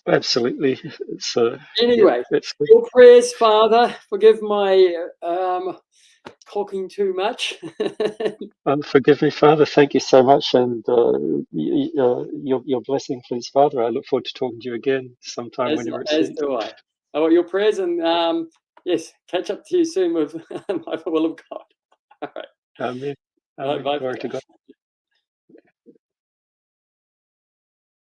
A: Absolutely. It's
B: Anyway,
A: yeah,
B: your prayers, Father. Forgive my talking too much.
A: forgive me, Father. Thank you so much, and your blessing, please, Father. I look forward to talking to you again sometime whenever it
B: As
A: suits.
B: do I. I want your prayers, and yes, catch up to you soon with my will of God. All right.
A: Amen.
B: Bye,
A: Amen.
B: bye.
A: Glory to God.